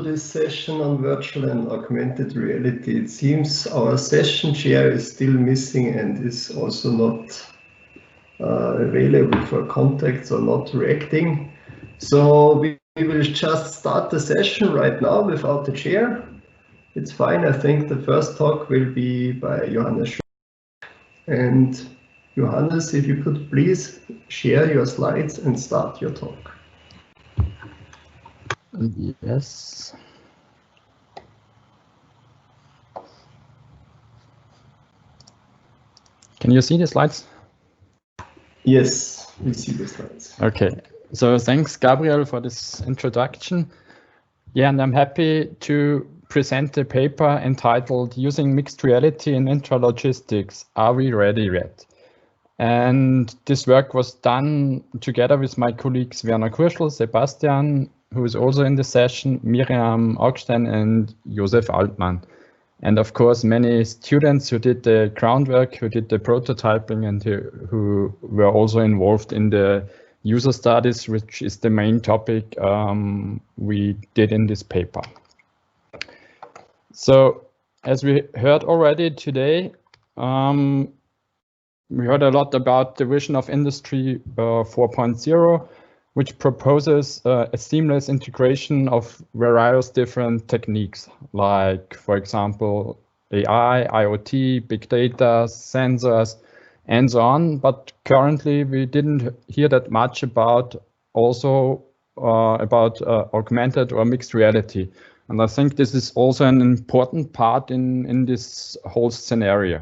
this session on virtual and augmented reality. It seems our session chair is still missing and is also not available for contacts or not reacting. So we will just start the session right now without the chair. It's fine. I think the first talk will be by Johannes. And Johannes, if you could please share your slides and start your talk. Yes. Can you see the slides? Yes, we see the slides. Okay, so thanks, Gabriel, for this introduction. Yeah, and I'm happy to present a paper entitled Using Mixed Reality in Intralogistics, Are We Ready Yet? And this work was done together with my colleagues Werner Kurschl, Sebastian, who is also in the session, Miriam Augstein and Josef Altmann. And of course, many students who did the groundwork, who did the prototyping, and who were also involved in the user studies, which is the main topic we did in this paper. So, as we heard already today, we heard a lot about the vision of Industry 4.0, which proposes a seamless integration of various different techniques, like, for example, AI, IoT, big data, sensors, and so on. But currently, we didn't hear that much about augmented or mixed reality. And I think this is also an important part in this whole scenario.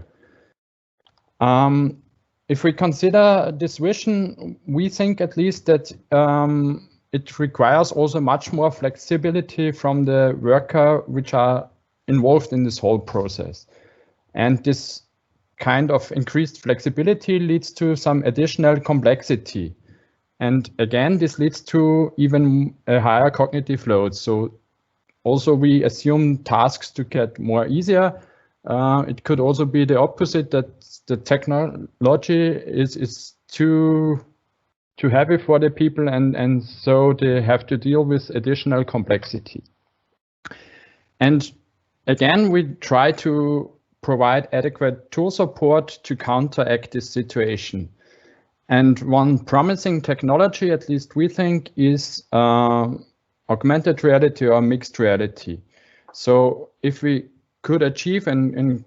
If we consider this vision, we think at least that it requires also much more flexibility from the worker which are involved in this whole process. And this kind of increased flexibility leads to some additional complexity. And again, this leads to even a higher cognitive load. So also we assume tasks to get more easier. It could also be the opposite, that the technology is too heavy for the people, and so they have to deal with additional complexity. And again, we try to provide adequate tool support to counteract this situation. And one promising technology, at least we think, is augmented reality or mixed reality. So if we could achieve and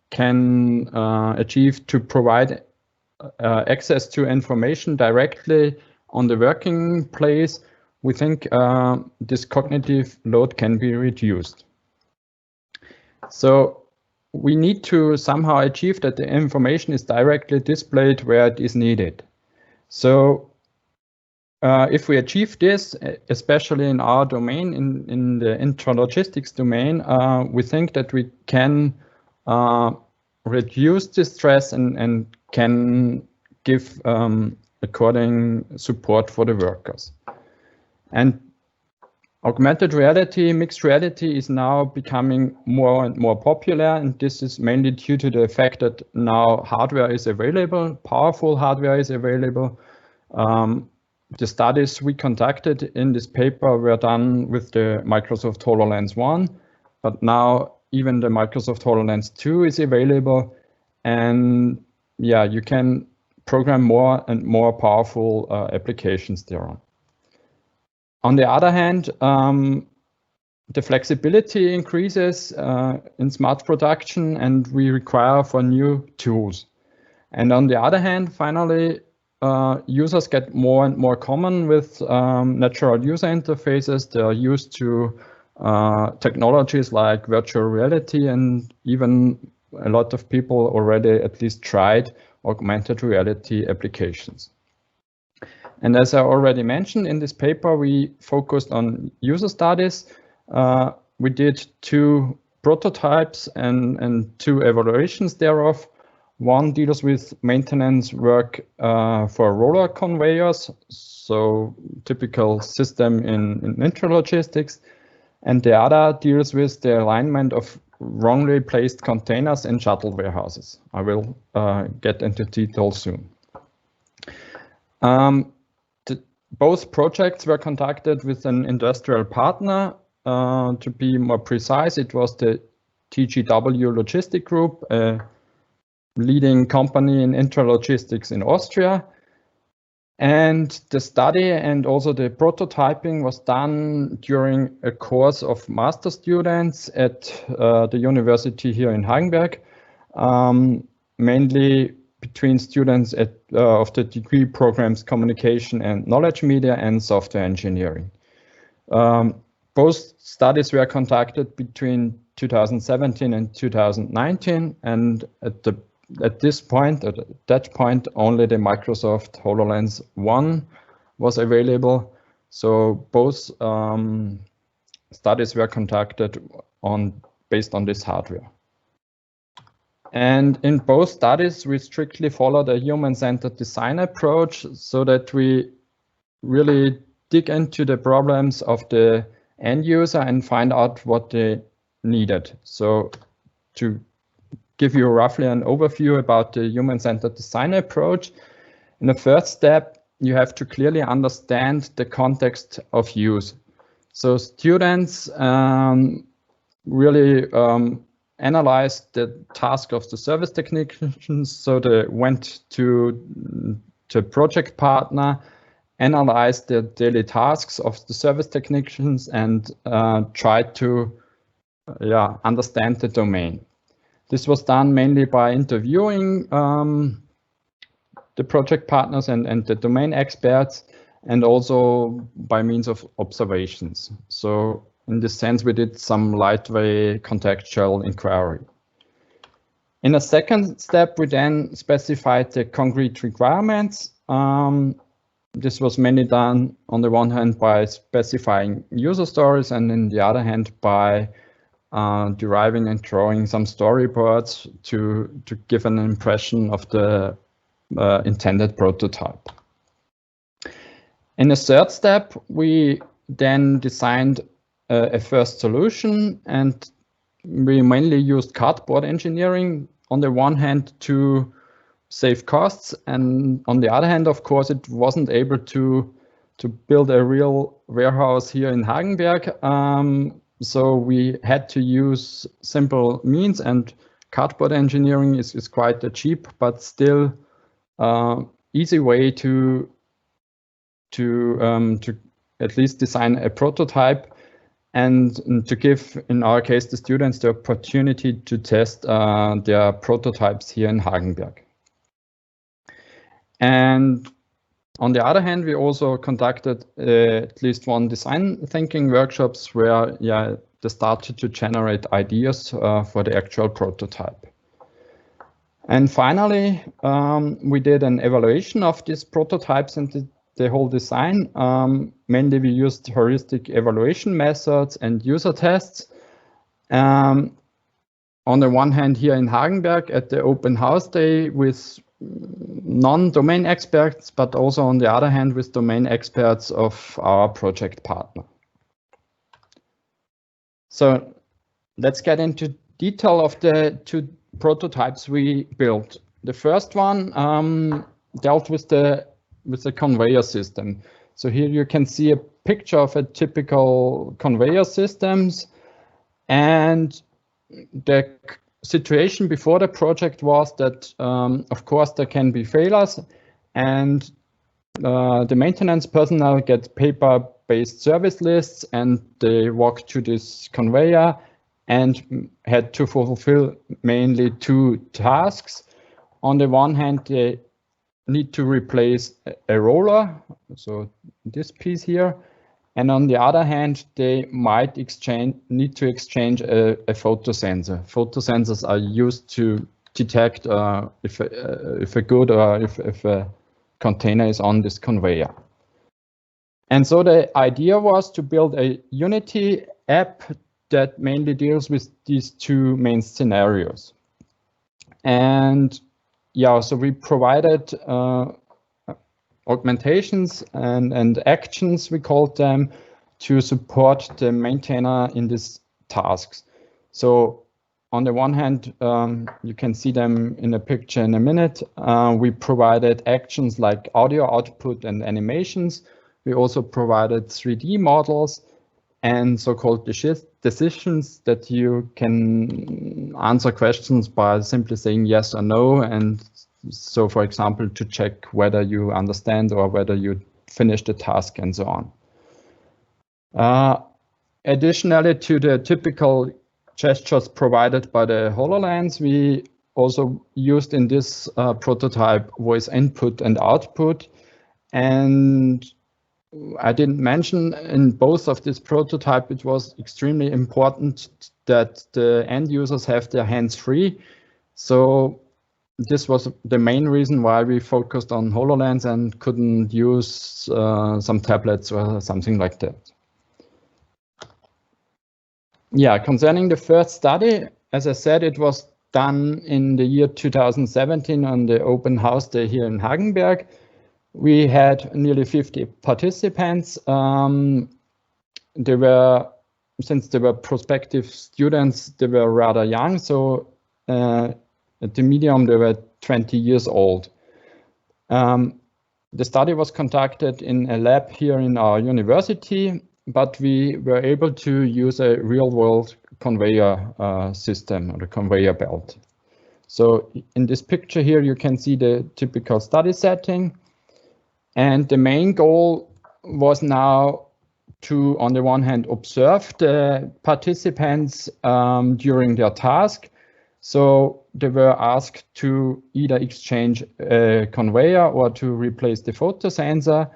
can achieve to provide access to information directly on the working place, we think this cognitive load can be reduced. So we need to somehow achieve that the information is directly displayed where it is needed. So if we achieve this, especially in our domain, in the intralogistics domain, we think that we can reduce the stress and can give according support for the workers. And augmented reality, mixed reality is now becoming more and more popular, and this is mainly due to the fact that now hardware is available, powerful hardware is available. The studies we conducted in this paper were done with the Microsoft HoloLens 1, but now even the Microsoft HoloLens 2 is available, and yeah, you can program more and more powerful applications thereon. On the other hand, the flexibility increases in smart production, and we require for new tools. And on the other hand, finally, users get more and more common with natural user interfaces. They are used to technologies like virtual reality, and even a lot of people already at least tried augmented reality applications. And as I already mentioned, in this paper, we focused on user studies. We did 2 prototypes and 2 evaluations thereof. One deals with maintenance work for roller conveyors, so typical system in intralogistics. And the other deals with the alignment of wrongly placed containers in shuttle warehouses. I will get into detail soon. Both projects were conducted with an industrial partner, To be more precise, it was the TGW Logistic Group, a leading company in intralogistics in Austria. And the study and also the prototyping was done during a course of master students at the university here in Hagenberg, mainly between students of the degree programs Communication and Knowledge Media and Software Engineering. Both studies were conducted between 2017 and 2019, and at that point, only the Microsoft HoloLens 1 was available. So both studies were conducted based on this hardware. And in both studies, we strictly followed a human-centered design approach so that we really dig into the problems of the end user and find out what they needed. So to give you roughly an overview about the human-centered design approach, in the first step, you have to clearly understand the context of use. So students really analyzed the task of the service technicians. So they went to project partner, analyzed the daily tasks of the service technicians, and tried to understand the domain. This was done mainly by interviewing the project partners and the domain experts, and also by means of observations. So in this sense, we did some lightweight contextual inquiry. In a second step, we then specified the concrete requirements. This was mainly done on the one hand by specifying user stories, and on the other hand by deriving and drawing some storyboards to give an impression of the intended prototype. In the third step, we then designed a first solution, and we mainly used cardboard engineering on the one hand to save costs, and on the other hand, of course, it wasn't able to build a real warehouse here in Hagenberg. So we had to use simple means, and cardboard engineering is quite a cheap but still easy way to at least design a prototype and to give, in our case, the students the opportunity to test their prototypes here in Hagenberg. And on the other hand, we also conducted at least one design thinking workshops where they started to generate ideas for the actual prototype. And finally, we did an evaluation of these prototypes and the whole design. Mainly we used heuristic evaluation methods and user tests. On the one hand, here in Hagenberg at the open house day with non-domain experts, but also on the other hand with domain experts of our project partner. So let's get into detail of the two prototypes we built. The first one dealt with the conveyor system. So here you can see a picture of a typical conveyor systems, and the situation before the project was that, of course, there can be failures, and the maintenance personnel get paper-based service lists, and they walk to this conveyor and had to fulfill mainly two tasks. On the one hand, they need to replace a roller, so this piece here, and on the other hand, they might need to exchange a photosensor. Photosensors are used to detect if a good or if a container is on this conveyor. And so the idea was to build a Unity app that mainly deals with these two main scenarios. And so we provided augmentations and actions, we called them, to support the maintainer in these tasks. So on the one hand, you can see them in a picture in a minute. We provided actions like audio output and animations. We also provided 3D models, and so-called decisions, that you can answer questions by simply saying yes or no. And so, for example, to check whether you understand or whether you finish the task and so on. Additionally to the typical gestures provided by the HoloLens, we also used in this prototype voice input and output. And I didn't mention, in both of this prototype, it was extremely important that the end users have their hands free. So this was the main reason why we focused on HoloLens and couldn't use some tablets or something like that. Yeah, concerning the first study, as I said, it was done in the year 2017 on the open house day here in Hagenberg. We had nearly 50 participants. Since they were prospective students, they were rather young. So at the medium, they were 20 years old. The study was conducted in a lab here in our university, but we were able to use a real-world conveyor system, or the conveyor belt. So in this picture here, you can see the typical study setting. And the main goal was now to, on the one hand, observe the participants during their task. So they were asked to either exchange a conveyor or to replace the photo sensor.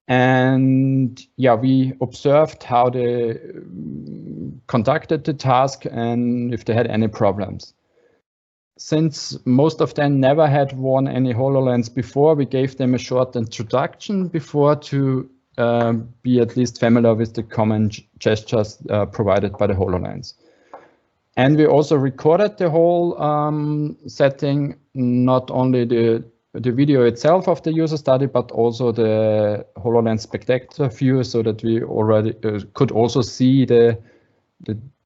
And yeah, we observed how they conducted the task and if they had any problems. Since most of them never had worn any HoloLens before, we gave them a short introduction before to be at least familiar with the common gestures provided by the HoloLens. And we also recorded the whole setting, not only the video itself of the user study, but also the HoloLens spectator view, so that we already could also see the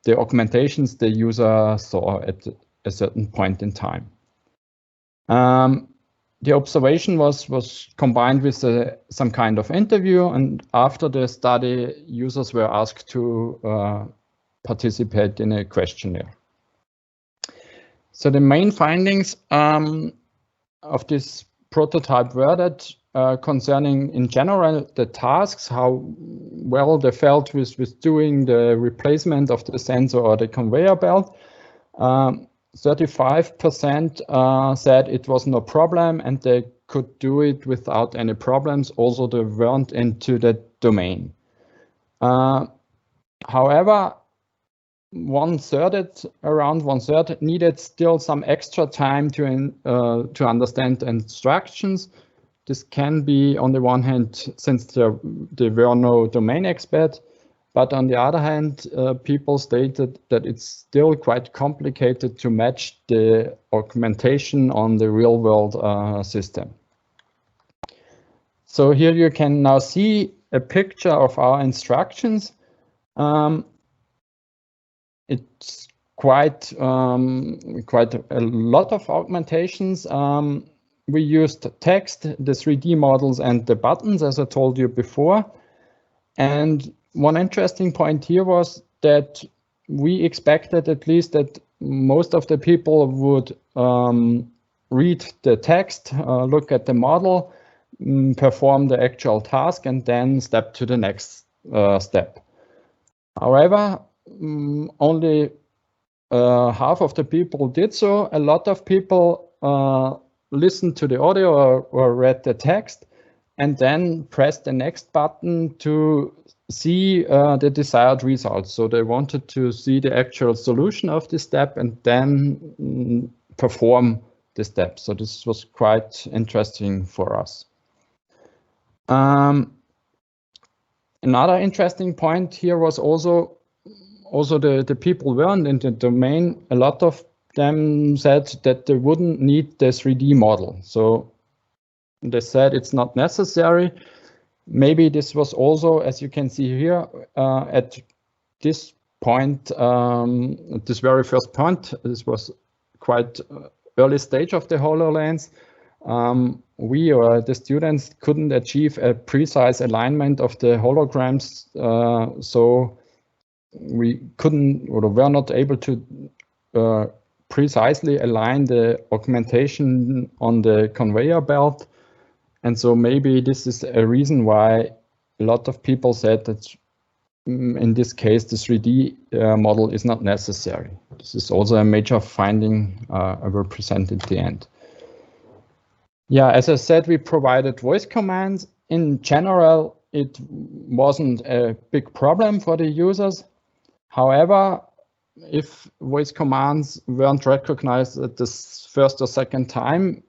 augmentations the user saw at a certain point in time. The observation was combined with some kind of interview, and after the study, users were asked to participate in a questionnaire. So the main findings of this prototype were that concerning, in general, the tasks, how well they felt with doing the replacement of the sensor or the conveyor belt. 35% said it was no problem and they could do it without any problems. Also, they weren't into the domain. However, around one third needed still some extra time to understand instructions. This can be, on the one hand, since there were no domain experts, but on the other hand, people stated that it's still quite complicated to match the augmentation on the real-world system. So here you can now see a picture of our instructions. It's quite a lot of augmentations. We used text, the 3D models, and the buttons, as I told you before. And one interesting point here was that we expected at least that most of the people would read the text, look at the model, perform the actual task, and then step to the next step. However, only half of the people did so. A lot of people listened to the audio or read the text and then pressed the next button to see the desired results. So they wanted to see the actual solution of the step and then perform the step. So this was quite interesting for us. Another interesting point here was also the people weren't in the domain. A lot of them said that they wouldn't need the 3D model. So they said it's not necessary. Maybe this was also, as you can see here, at this point, at this very first point, this was quite early stage of the HoloLens. We or the students couldn't achieve a precise alignment of the holograms. So we couldn't or were not able to precisely align the augmentation on the conveyor belt. And so maybe this is a reason why a lot of people said that in this case, the 3D model is not necessary. This is also a major finding I will present at the end. Yeah, as I said, we provided voice commands. In general, it wasn't a big problem for the users. However, if voice commands weren't recognized at the first or second time,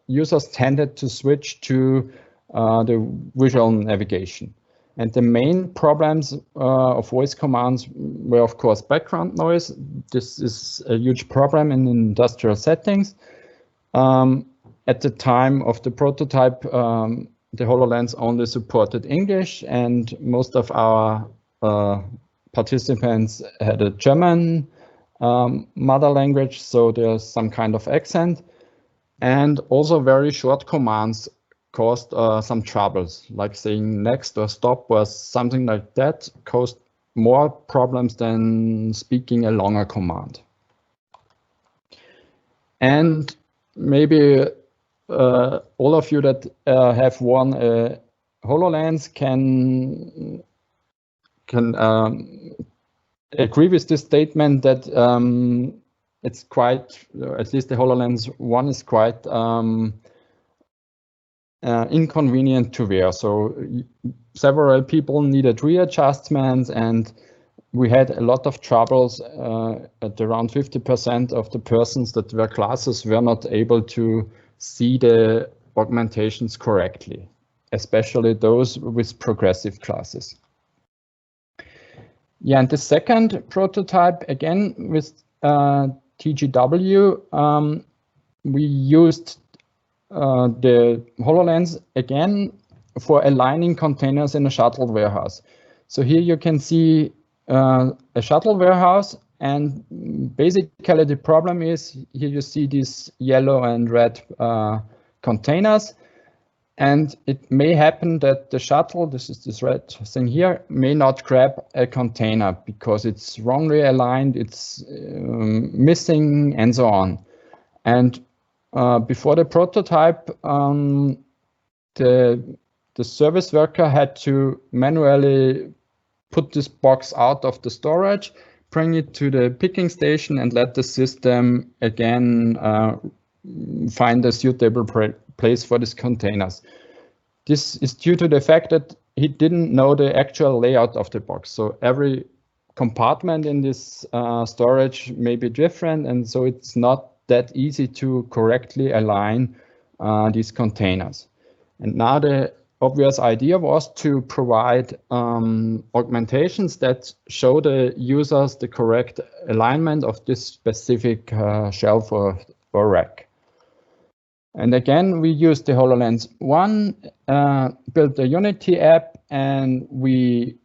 users tended to switch to the visual navigation. And the main problems of voice commands were, of course, background noise. This is a huge problem in industrial settings. At the time of the prototype, the HoloLens only supported English, and most of our participants had a German mother language, so there's some kind of accent. And also very short commands caused some troubles, like saying next or stop or something like that caused more problems than speaking a longer command. And maybe all of you that have worn a HoloLens can agree with this statement that it's quite, at least the HoloLens 1 is quite inconvenient to wear. So several people needed readjustments, and we had a lot of troubles. At around 50% of the persons that wear glasses were not able to see the augmentations correctly, especially those with progressive glasses. Yeah, and the second prototype, again with TGW, we used the HoloLens again for aligning containers in a shuttle warehouse. So here you can see a shuttle warehouse, and basically the problem is here you see these yellow and red containers, and it may happen that the shuttle, this is this red thing here, may not grab a container because it's wrongly aligned, it's missing, and so on. And before the prototype, the service worker had to manually put this box out of the storage, bring it to the picking station, and let the system again find a suitable place for these containers. This is due to the fact that he didn't know the actual layout of the box. So every compartment in this storage may be different, and so it's not that easy to correctly align these containers. And now the obvious idea was to provide augmentations that show the users the correct alignment of this specific shelf or rack. And again, we used the HoloLens 1, built a Unity app, and we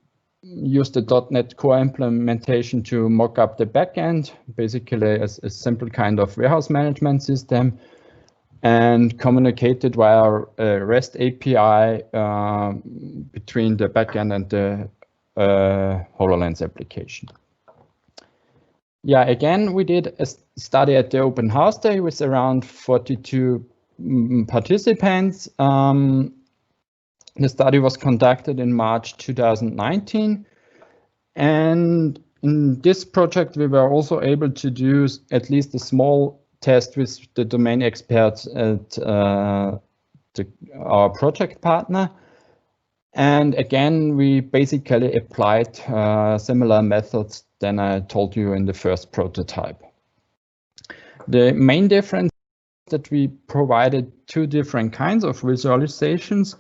used the .NET Core implementation to mock up the backend, basically as a simple kind of warehouse management system, and communicated via a REST API between the backend and the HoloLens application. Yeah, again, we did a study at the Open House Day with around 42 participants. The study was conducted in March 2019. And in this project, we were also able to do at least a small test with the domain experts at our project partner. And again, we basically applied similar methods than I told you in the first prototype. The main difference is that we provided two different kinds of visualizations.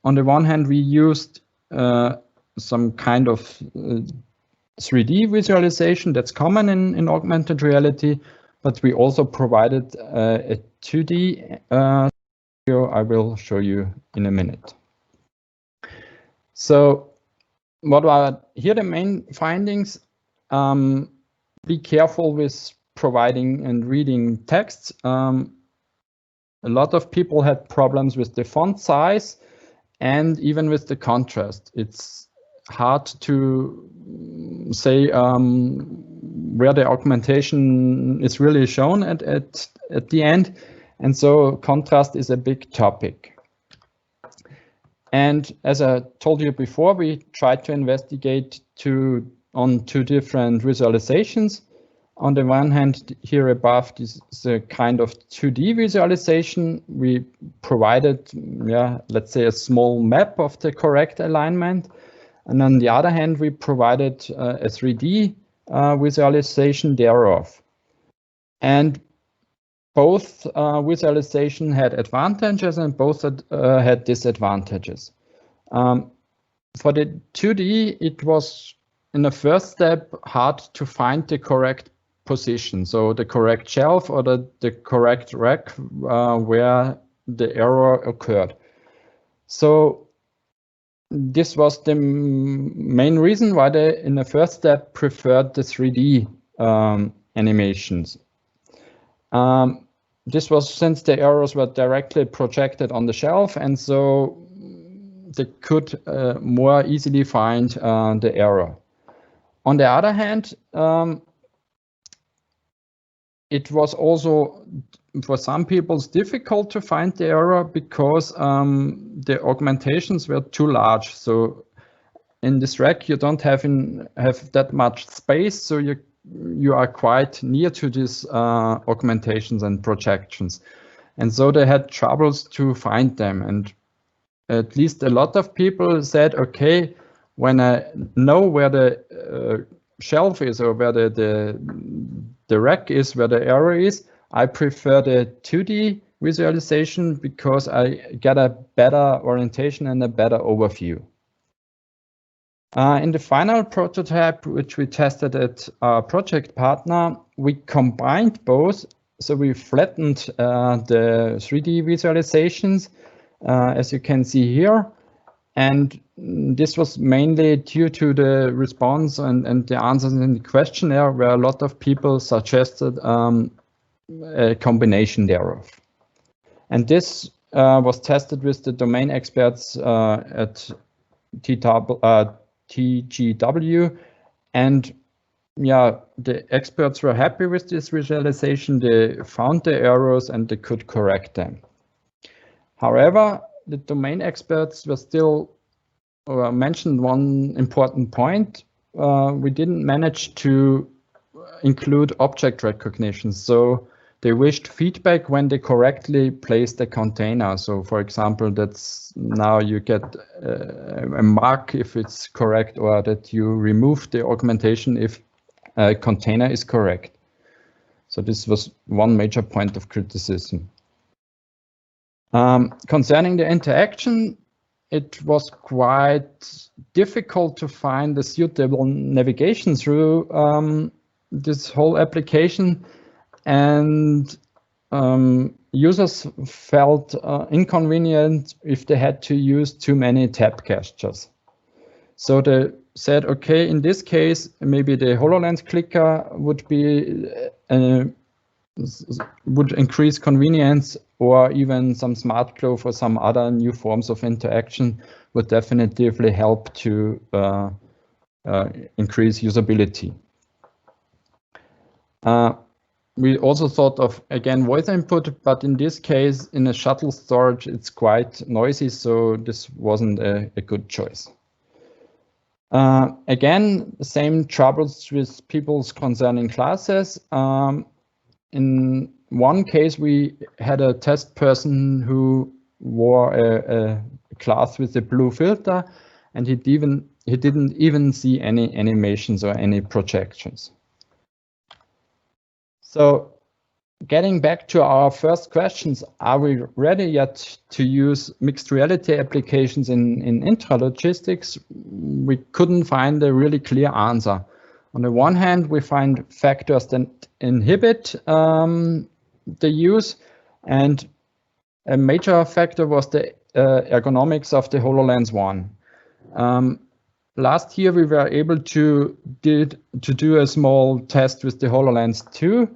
On the one hand, we used some kind of 3D visualization that's common in augmented reality, but we also provided a 2D video I will show you in a minute. So what are here the main findings? Be careful with providing and reading texts. A lot of people had problems with the font size and even with the contrast. It's hard to say where the augmentation is really shown at the end. And so contrast is a big topic. And as I told you before, we tried to investigate on two different visualizations. On the one hand, here above, this is a kind of 2D visualization. We provided, let's say, a small map of the correct alignment. And on the other hand, we provided a 3D visualization thereof. And both visualization had advantages and both had disadvantages. For the 2D, it was in the first step hard to find the correct position, so the correct shelf or the correct rack where the error occurred. So this was the main reason why they, in the first step, preferred the 3D animations. This was since the errors were directly projected on the shelf, and so they could more easily find the error. On the other hand, it was also for some people difficult to find the error because the augmentations were too large. So in this rack, you don't have that much space, so you are quite near to these augmentations and projections. And so they had troubles to find them. And at least a lot of people said, okay, when I know where the shelf is or where the rack is, where the error is, I prefer the 2D visualization because I get a better orientation and a better overview. In the final prototype, which we tested at our project partner, we combined both. So we flattened the 3D visualizations, as you can see here. And this was mainly due to the response and the answers in the questionnaire, where a lot of people suggested a combination thereof. And this was tested with the domain experts at TGW, and the experts were happy with this visualization. They found the errors and they could correct them. However, the domain experts were still mentioned one important point. We didn't manage to include object recognition, so they wished feedback when they correctly placed the container. So for example, that's now you get a mark if it's correct, or that you remove the augmentation if a container is correct. So this was one major point of criticism. Concerning the interaction, it was quite difficult to find the suitable navigation through this whole application. And users felt inconvenient if they had to use too many tab gestures. So they said, okay, in this case, maybe the HoloLens clicker would increase convenience, or even some smart glove or some other new forms of interaction would definitively help to increase usability. We also thought of, again, voice input, but in this case, in a shuttle storage, it's quite noisy, so this wasn't a good choice. Again, the same troubles with people's concerning classes. In one case, we had a test person who wore a class with a blue filter, and he didn't even see any animations or any projections. So getting back to our first questions, are we ready yet to use mixed reality applications in intralogistics? We couldn't find a really clear answer. On the one hand, we find factors that inhibit the use, and a major factor was the ergonomics of the HoloLens 1. Last year, we were able to do a small test with the HoloLens 2,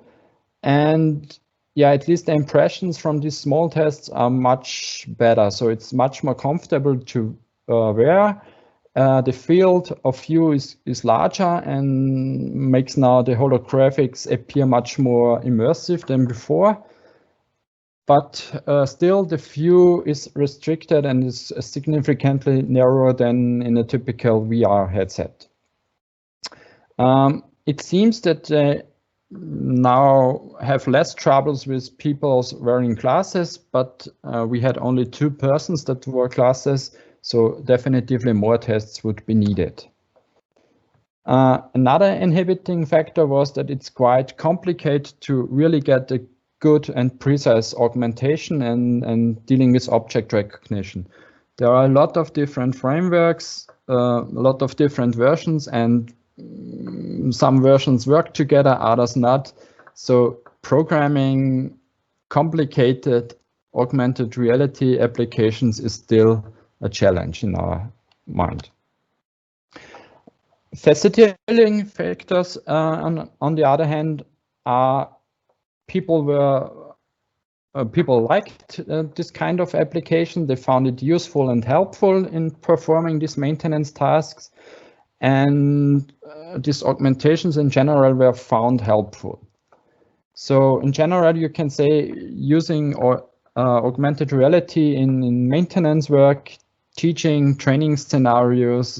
and at least the impressions from these small tests are much better. So it's much more comfortable to wear. the field of view is larger and makes now the holographics appear much more immersive than before. But still, the view is restricted and is significantly narrower than in a typical VR headset. It seems that they now have less troubles with people wearing glasses, but we had only 2 persons that wore glasses, so definitively more tests would be needed. Another inhibiting factor was that it's quite complicated to really get a good and precise augmentation and dealing with object recognition. There are a lot of different frameworks, a lot of different versions, and some versions work together, others not. So programming complicated augmented reality applications is still a challenge in our mind. Facilitating factors, on the other hand, are people liked this kind of application. They found it useful and helpful in performing these maintenance tasks, and these augmentations in general were found helpful. So in general, you can say using augmented reality in maintenance work, teaching, training scenarios,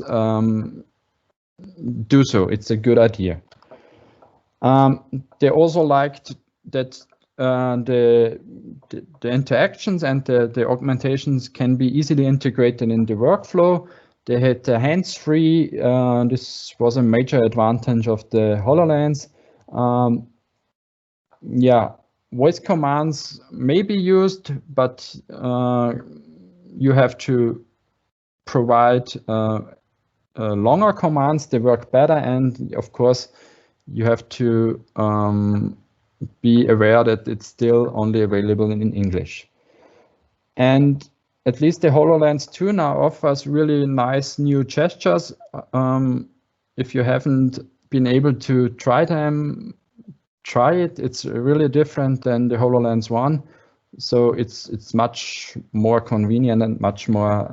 do so. It's a good idea. They also liked that the interactions and the augmentations can be easily integrated in the workflow. They had hands-free. This was a major advantage of the HoloLens. Yeah, voice commands may be used, but you have to provide longer commands. They work better, and of course, you have to be aware that it's still only available in English. And at least the HoloLens 2 now offers really nice new gestures. If you haven't been able to try them, try it. It's really different than the HoloLens 1. So it's much more convenient and much more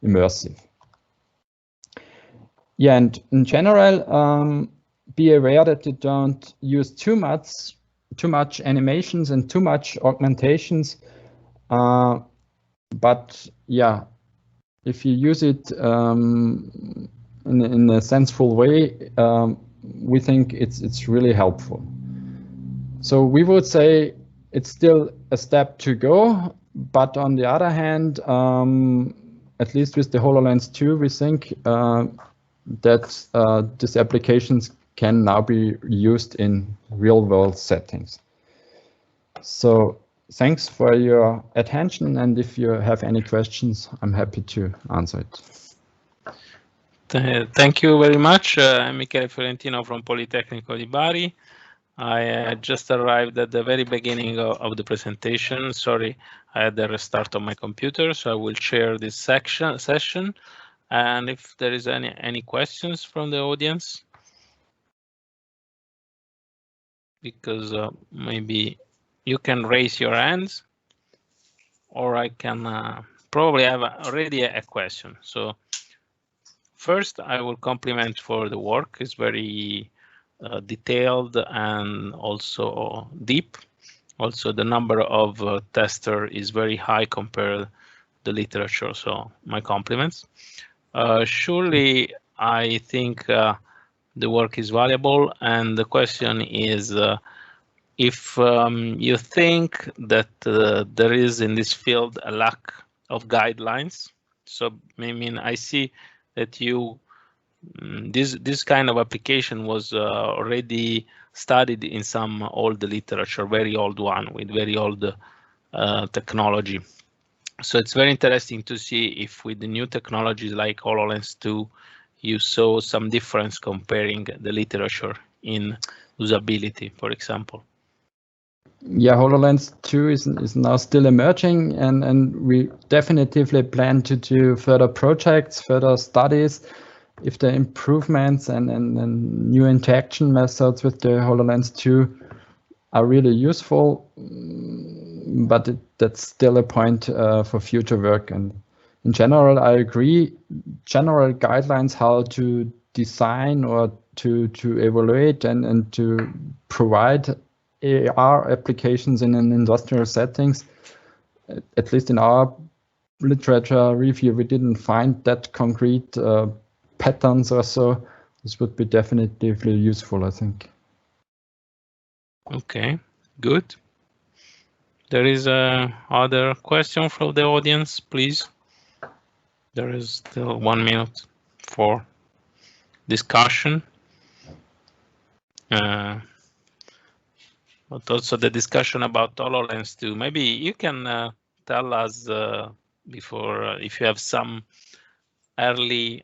immersive. Yeah, and in general, be aware that you don't use too much animations and too much augmentations. But yeah, if you use it in a sensible way, we think it's really helpful. So we would say it's still a step to go, but on the other hand, at least with the HoloLens 2, we think that these applications can now be used in real-world settings. So thanks for your attention, and if you have any questions, I'm happy to answer it. Thank you very much. I'm Michele Fiorentino from Politecnico di Bari. I just arrived at the very beginning of the presentation. Sorry, I had the restart of my computer, so I will share this session. And if there is any questions from the audience, because maybe you can raise your hands, or I can probably have already a question. So first, I will compliment for the work. It's very detailed and also deep. Also, the number of testers is very high compared to the literature. So my compliments. Surely, I think the work is valuable, and the question is if you think that there is in this field a lack of guidelines. So I mean, I see that you this kind of application was already studied in some old literature, very old one with very old technology. So it's very interesting to see if with the new technologies like HoloLens 2, you saw some difference comparing the literature in usability, for example. Yeah, HoloLens 2 is now still emerging, and we definitively plan to do further projects, further studies, if the improvements and new interaction methods with the HoloLens 2 are really useful. But that's still a point for future work, and in general, I agree. General guidelines how to design or to evaluate and to provide AR applications in an industrial settings, at least in our literature review, we didn't find that concrete patterns or so. This would be definitively useful, I think. Okay, good. There is other question from the audience, please. There is still 1 minute for discussion. But also the discussion about HoloLens 2. Maybe you can tell us before if you have some early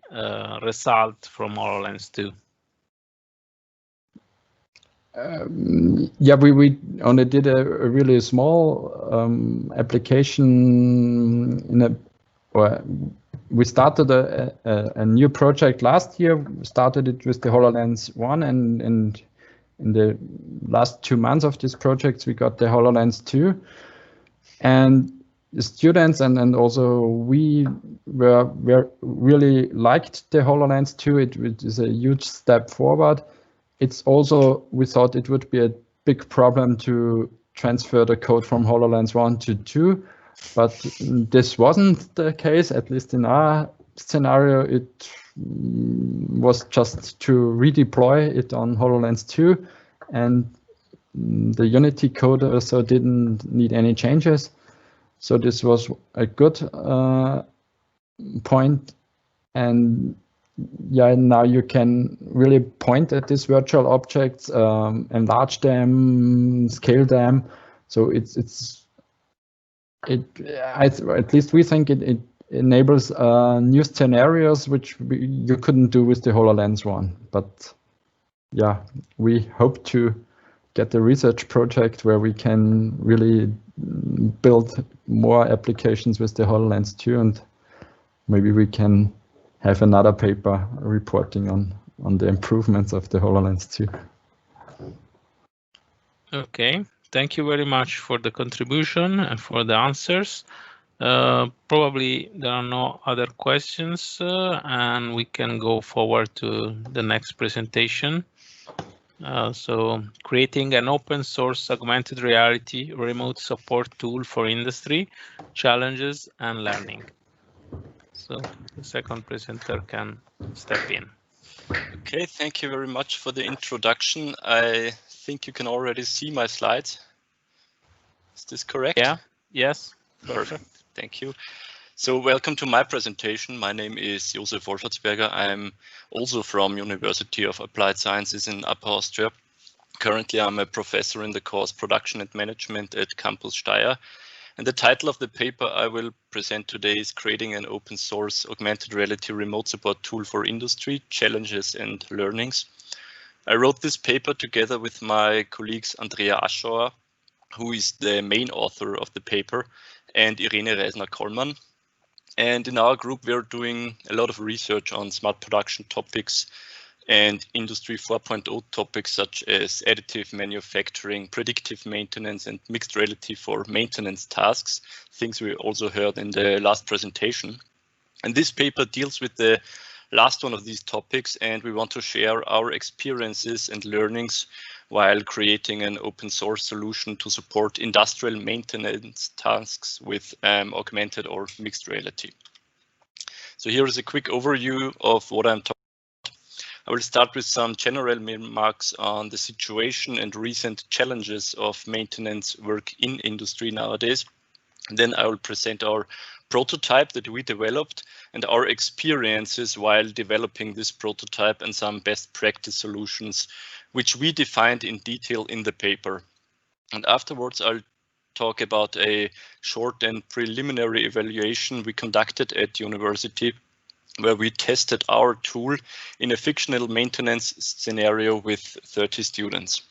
result from HoloLens 2. Yeah, we only did a really small application we started a new project last year. We started it with the HoloLens 1, and in the last 2 months of this project, we got the HoloLens 2. And the students and also we really liked the HoloLens 2. It is a huge step forward. It's also, we thought it would be a big problem to transfer the code from HoloLens 1 to 2, but this wasn't the case, at least in our scenario. It was just to redeploy it on HoloLens 2, and the Unity code also didn't need any changes. So this was a good point. And yeah, now you can really point at these virtual objects, enlarge them, scale them. So at least we think it enables new scenarios which you couldn't do with the HoloLens 1. But yeah, we hope to get a research project where we can really build more applications with the HoloLens 2, and maybe we can have another paper reporting on the improvements of the HoloLens 2. Okay, thank you very much for the contribution and for the answers. Probably there are no other questions, and we can go forward to the next presentation. So creating an open source augmented reality remote support tool for industry, challenges and learning. So the second presenter can step in. Okay, thank you very much for the introduction. I think you can already see my slides. Is this correct? Yeah, yes. Perfect, thank you. So welcome to my presentation. My name is Josef Wolfartsberger. I'm also from University of Applied Sciences in Upper Austria. Currently, I'm a professor in the course Production and Management at Campus Steyr. And the title of the paper I will present today is Creating an Open Source Augmented Reality Remote Support Tool for Industry, Challenges and Learnings. I wrote this paper together with my colleagues Andrea Aschauer, who is the main author of the paper, and Irene Reisner-Kollmann. And in our group, we're doing a lot of research on smart production topics and Industry 4.0 topics such as additive manufacturing, predictive maintenance, and mixed reality for maintenance tasks, things we also heard in the last presentation. And this paper deals with the last one of these topics, and we want to share our experiences and learnings while creating an open source solution to support industrial maintenance tasks with augmented or mixed reality. So here is a quick overview of what I'm talking about. I will start with some general remarks on the situation and recent challenges of maintenance work in industry nowadays. Then I will present our prototype that we developed and our experiences while developing this prototype and some best practice solutions, which we defined in detail in the paper. And afterwards, I'll talk about a short and preliminary evaluation we conducted at university, where we tested our tool in a fictional maintenance scenario with 30 students.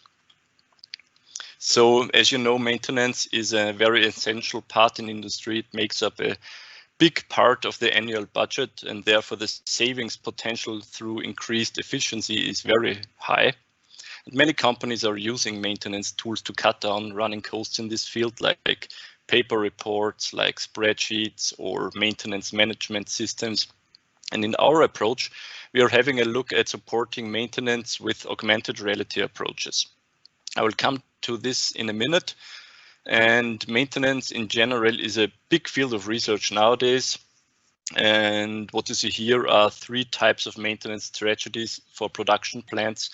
So, as you know, maintenance is a very essential part in industry. It makes up a big part of the annual budget, and therefore the savings potential through increased efficiency is very high. And many companies are using maintenance tools to cut down running costs in this field, like paper reports, like spreadsheets or maintenance management systems. And in our approach, we are having a look at supporting maintenance with augmented reality approaches. I will come to this in a minute. And maintenance in general is a big field of research nowadays. And what you see here are 3 types of maintenance strategies for production plants,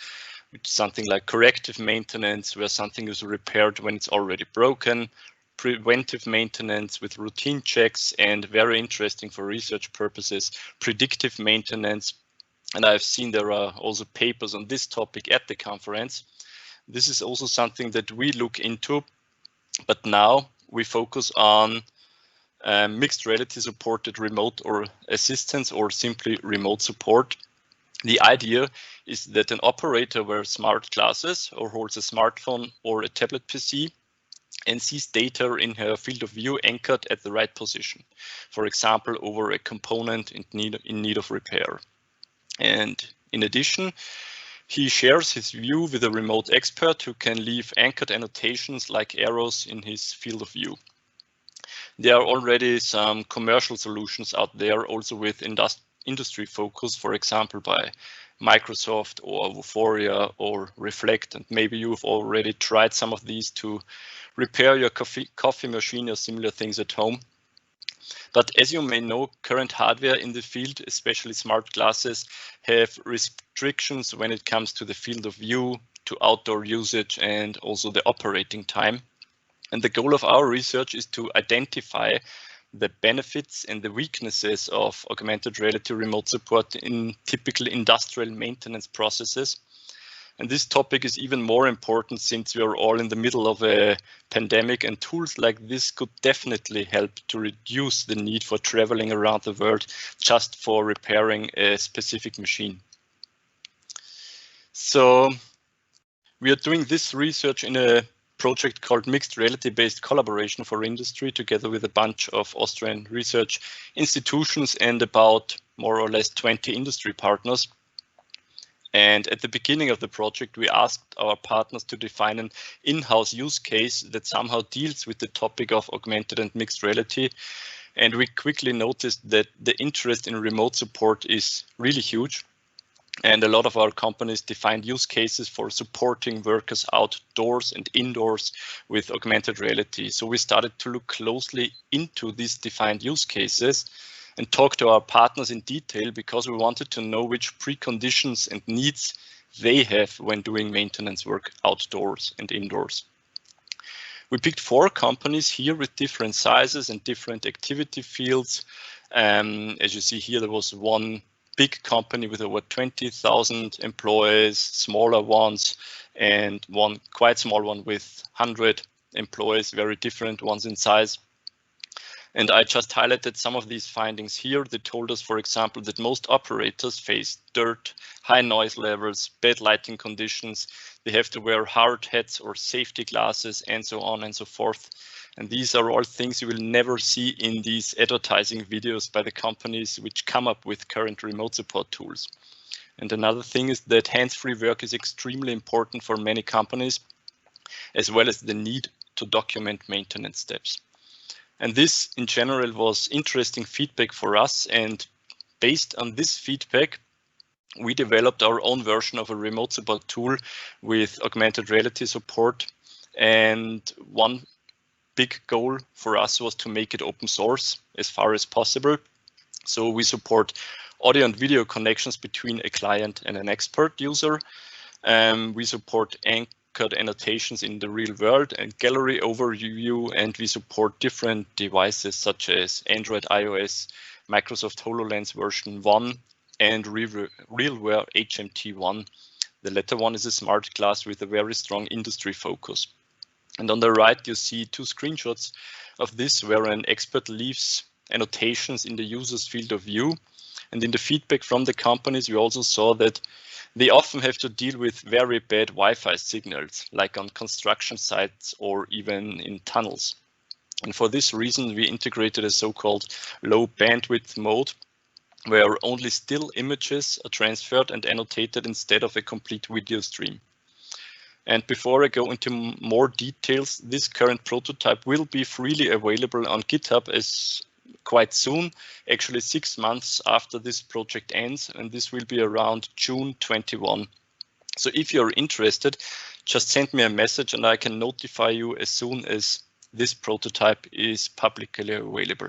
which is something like corrective maintenance, where something is repaired when it's already broken, preventive maintenance with routine checks, and very interesting for research purposes, predictive maintenance. And I've seen there are also papers on this topic at the conference. This is also something that we look into, but now we focus on mixed reality supported remote or assistance, or simply remote support. The idea is that an operator wears smart glasses or holds a smartphone or a tablet PC and sees data in her field of view anchored at the right position, for example, over a component in need of repair. And in addition, he shares his view with a remote expert who can leave anchored annotations like arrows in his field of view. There are already some commercial solutions out there, also with industry focus, for example, by Microsoft or Vuforia or Reflect. And maybe you've already tried some of these to repair your coffee machine or similar things at home. But as you may know, current hardware in the field, especially smart glasses, have restrictions when it comes to the field of view, to outdoor usage, and also the operating time. And the goal of our research is to identify the benefits and the weaknesses of augmented reality remote support in typical industrial maintenance processes. And this topic is even more important since we are all in the middle of a pandemic, and tools like this could definitely help to reduce the need for traveling around the world just for repairing a specific machine. So we are doing this research in a project called Mixed Reality-Based Collaboration for Industry, together with a bunch of Austrian research institutions and about more or less 20 industry partners. And at the beginning of the project, we asked our partners to define an in-house use case that somehow deals with the topic of augmented and mixed reality. And we quickly noticed that the interest in remote support is really huge. And a lot of our companies defined use cases for supporting workers outdoors and indoors with augmented reality. So we started to look closely into these defined use cases and talk to our partners in detail, because we wanted to know which preconditions and needs they have when doing maintenance work outdoors and indoors. We picked 4 companies here with different sizes and different activity fields. As you see here, there was one big company with over 20,000 employees, smaller ones, and one quite small one with 100 employees, very different ones in size. And I just highlighted some of these findings here. They told us, for example, that most operators face dirt, high noise levels, bad lighting conditions. They have to wear hard hats or safety glasses, and so on and so forth. And these are all things you will never see in these advertising videos by the companies which come up with current remote support tools. And another thing is that hands-free work is extremely important for many companies, as well as the need to document maintenance steps. And this in general was interesting feedback for us, and based on this feedback, we developed our own version of a remote support tool with augmented reality support. And one big goal for us was to make it open source as far as possible. So we support audio and video connections between a client and an expert user. We support anchored annotations in the real world and gallery overview, and we support different devices such as Android, iOS, Microsoft HoloLens version 1, and RealWear HMT1. The latter one is a smart glass with a very strong industry focus. And on the right, you see 2 screenshots of this, where an expert leaves annotations in the user's field of view. And in the feedback from the companies, we also saw that they often have to deal with very bad Wi-Fi signals, like on construction sites or even in tunnels. And for this reason, we integrated a so-called low bandwidth mode, where only still images are transferred and annotated instead of a complete video stream. And before I go into more details, this current prototype will be freely available on GitHub as quite soon, actually 6 months after this project ends, and this will be around June 21. So if you're interested, just send me a message and I can notify you as soon as this prototype is publicly available.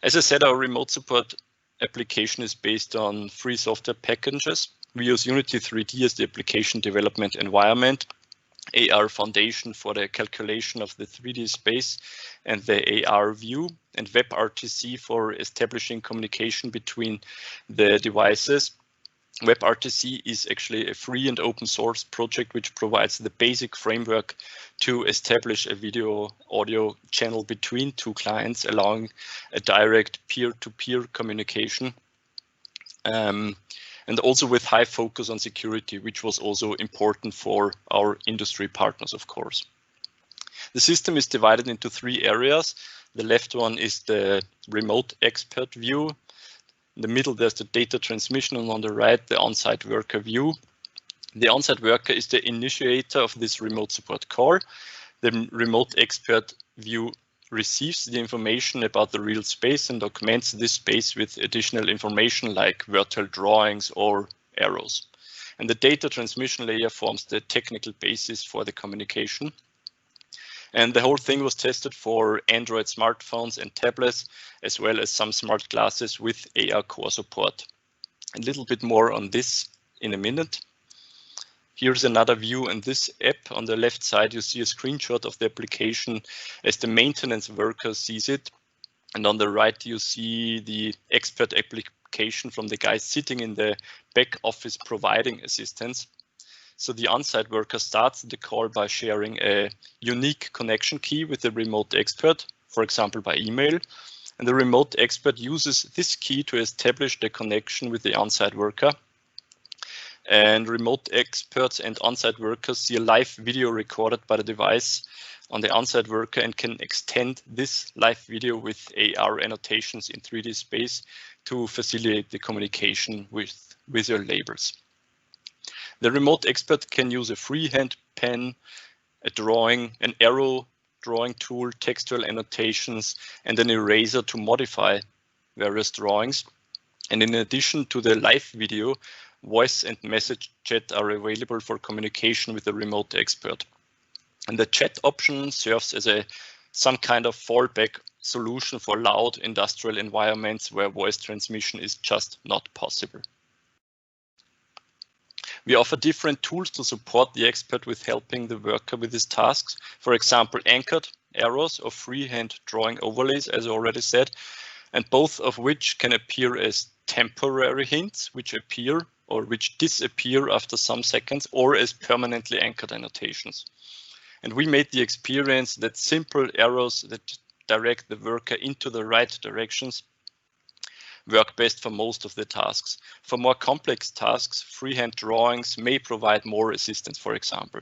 As I said, our remote support application is based on free software packages. We use Unity 3D as the application development environment, AR Foundation for the calculation of the 3D space and the AR view, and WebRTC for establishing communication between the devices. WebRTC is actually a free and open source project which provides the basic framework to establish a video audio channel between two clients, allowing a direct peer-to-peer communication. And also with high focus on security, which was also important for our industry partners, of course. The system is divided into 3 areas. The left one is the remote expert view. In the middle, there's the data transmission, and on the right, the on-site worker view. The on-site worker is the initiator of this remote support core. The remote expert view receives the information about the real space and documents this space with additional information like virtual drawings or arrows. And the data transmission layer forms the technical basis for the communication. And the whole thing was tested for Android smartphones and tablets, as well as some smart glasses with AR core support. A little bit more on this in a minute. Here's another view in this app. On the left side, you see a screenshot of the application as the maintenance worker sees it. And on the right, you see the expert application from the guy sitting in the back office providing assistance. So the on-site worker starts the call by sharing a unique connection key with the remote expert, for example, by email. And the remote expert uses this key to establish the connection with the on-site worker. And remote experts and on-site workers see a live video recorded by the device on the on-site worker and can extend this live video with AR annotations in 3D space to facilitate the communication with visual labels. The remote expert can use a freehand pen, a drawing, an arrow drawing tool, textual annotations, and an eraser to modify various drawings. And in addition to the live video, voice and message chat are available for communication with the remote expert. And the chat option serves as some kind of fallback solution for loud industrial environments where voice transmission is just not possible. We offer different tools to support the expert with helping the worker with his tasks. For example, anchored arrows or freehand drawing overlays, as I already said, and both of which can appear as temporary hints, which appear or which disappear after some seconds, or as permanently anchored annotations. And we made the experience that simple arrows that direct the worker into the right directions work best for most of the tasks. For more complex tasks, freehand drawings may provide more assistance, for example.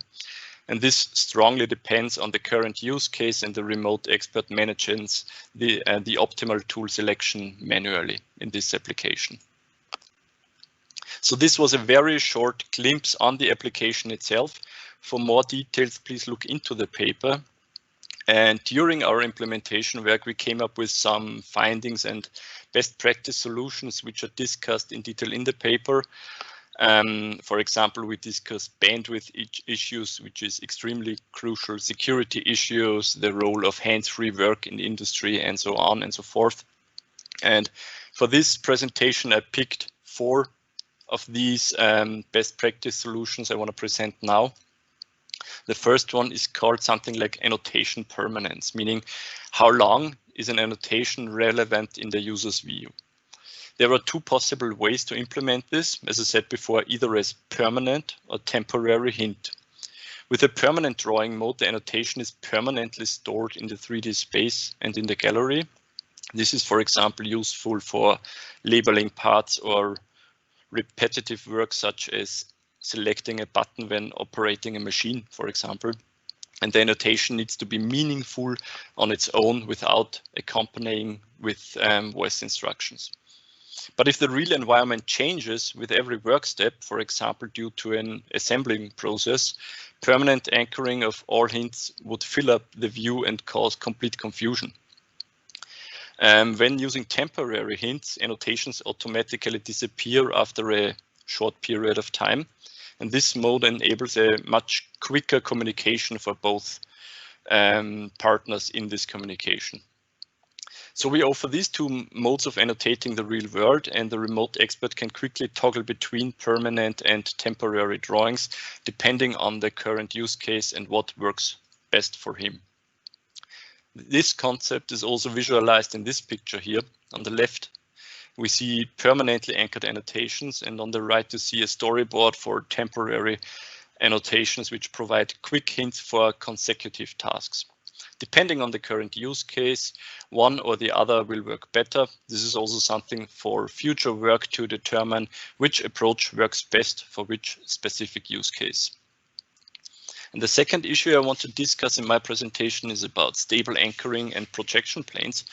And this strongly depends on the current use case, and the remote expert manages the optimal tool selection manually in this application. So this was a very short glimpse on the application itself. For more details, please look into the paper. And during our implementation work, we came up with some findings and best practice solutions which are discussed in detail in the paper. For example, we discussed bandwidth issues, which is extremely crucial, security issues, the role of hands-free work in the industry, and so on and so forth. And for this presentation, I picked 4 of these best practice solutions I want to present now. The first one is called something like annotation permanence, meaning how long is an annotation relevant in the user's view. There are 2 possible ways to implement this, as I said before, either as permanent or temporary hint. With a permanent drawing mode, the annotation is permanently stored in the 3D space and in the gallery. This is, for example, useful for labeling parts or repetitive work such as selecting a button when operating a machine, for example. And the annotation needs to be meaningful on its own without accompanying with voice instructions. But if the real environment changes with every work step, for example, due to an assembling process, permanent anchoring of all hints would fill up the view and cause complete confusion. When using temporary hints, annotations automatically disappear after a short period of time. And this mode enables a much quicker communication for both partners in this communication. So we offer these two modes of annotating the real world, and the remote expert can quickly toggle between permanent and temporary drawings, depending on the current use case and what works best for him. This concept is also visualized in this picture here. On the left, we see permanently anchored annotations, and on the right, you see a storyboard for temporary annotations, which provide quick hints for consecutive tasks. Depending on the current use case, one or the other will work better. This is also something for future work to determine which approach works best for which specific use case. And the second issue I want to discuss in my presentation is about stable anchoring and projection planes.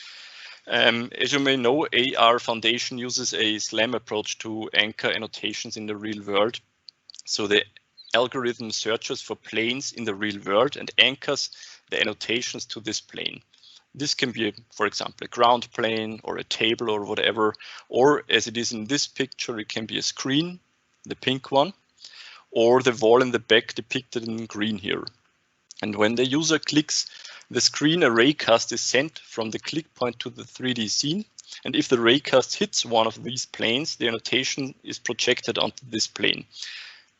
As you may know, AR Foundation uses a SLAM approach to anchor annotations in the real world. So the algorithm searches for planes in the real world and anchors the annotations to this plane. This can be, for example, a ground plane or a table or whatever, or as it is in this picture, it can be a screen, the pink one, or the wall in the back depicted in green here. And when the user clicks the screen, a raycast is sent from the click point to the 3D scene. And if the raycast hits one of these planes, the annotation is projected onto this plane.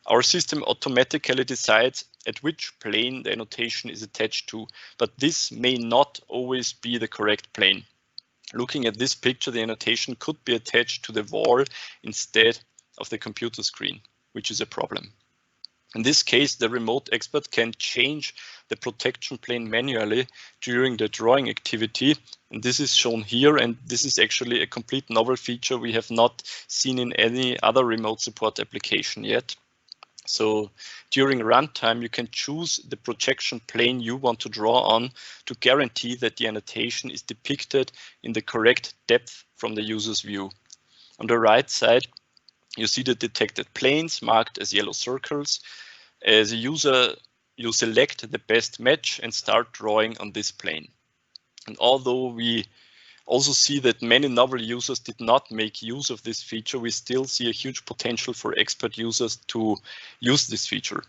Our system automatically decides at which plane the annotation is attached to, but this may not always be the correct plane. Looking at this picture, the annotation could be attached to the wall instead of the computer screen, which is a problem. In this case, the remote expert can change the protection plane manually during the drawing activity, and this is shown here, and this is actually a complete novel feature we have not seen in any other remote support application yet. So during runtime, you can choose the projection plane you want to draw on to guarantee that the annotation is depicted in the correct depth from the user's view. On the right side, you see the detected planes marked as yellow circles. As a user, you select the best match and start drawing on this plane. And although we also see that many novel users did not make use of this feature, we still see a huge potential for expert users to use this feature.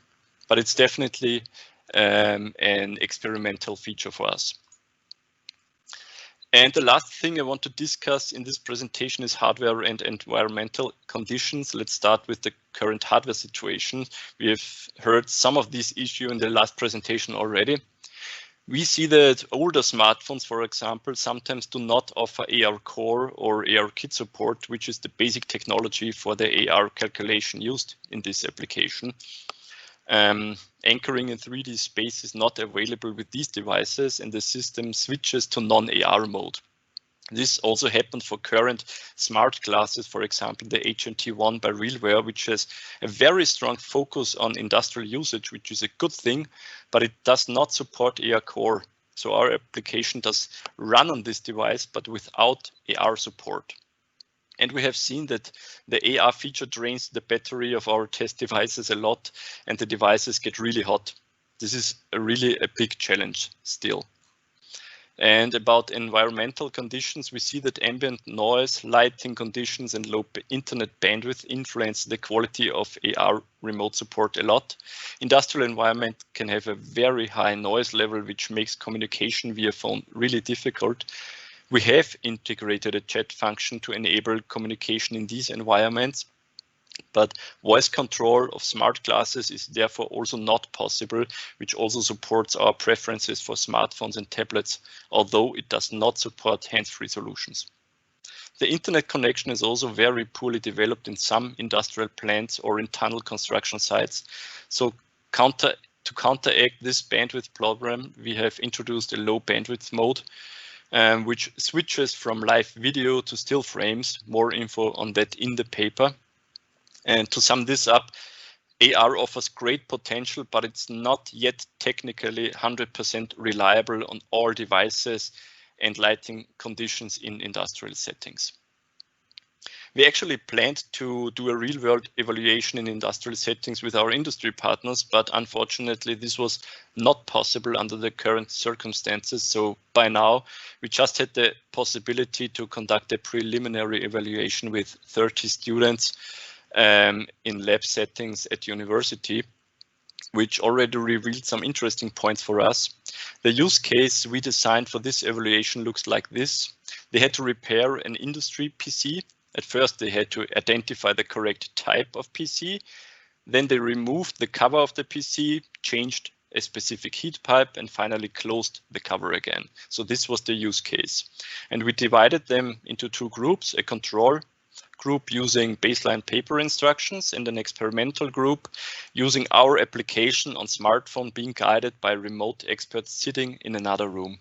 But it's definitely an experimental feature for us. And the last thing I want to discuss in this presentation is hardware and environmental conditions. Let's start with the current hardware situation. We have heard some of these issues in the last presentation already. We see that older smartphones, for example, sometimes do not offer AR Core or AR Kit support, which is the basic technology for the AR calculation used in this application. Anchoring in 3D space is not available with these devices, and the system switches to non-AR mode. This also happened for current smart glasses, for example, the HMT1 by RealWear, which has a very strong focus on industrial usage, which is a good thing, but it does not support AR Core. So our application does run on this device, but without AR support. And we have seen that the AR feature drains the battery of our test devices a lot, and the devices get really hot. This is really a big challenge still. And about environmental conditions, we see that ambient noise, lighting conditions, and low internet bandwidth influence the quality of AR remote support a lot. Industrial environment can have a very high noise level, which makes communication via phone really difficult. We have integrated a chat function to enable communication in these environments, but voice control of smart glasses is therefore also not possible, which also supports our preferences for smartphones and tablets, although it does not support hands-free solutions. The internet connection is also very poorly developed in some industrial plants or in tunnel construction sites. So to counteract this bandwidth problem, we have introduced a low bandwidth mode, which switches from live video to still frames. More info on that in the paper. And to sum this up, AR offers great potential, but it's not yet technically 100% reliable on all devices and lighting conditions in industrial settings. We actually planned to do a real-world evaluation in industrial settings with our industry partners, but unfortunately this was not possible under the current circumstances. So by now, we just had the possibility to conduct a preliminary evaluation with 30 students in lab settings at university, which already revealed some interesting points for us. The use case we designed for this evaluation looks like this. They had to repair an industry PC. At first, they had to identify the correct type of PC. Then they removed the cover of the PC, changed a specific heat pipe, and finally closed the cover again. So this was the use case. And we divided them into two groups, a control group using baseline paper instructions and an experimental group using our application on smartphone being guided by remote experts sitting in another room.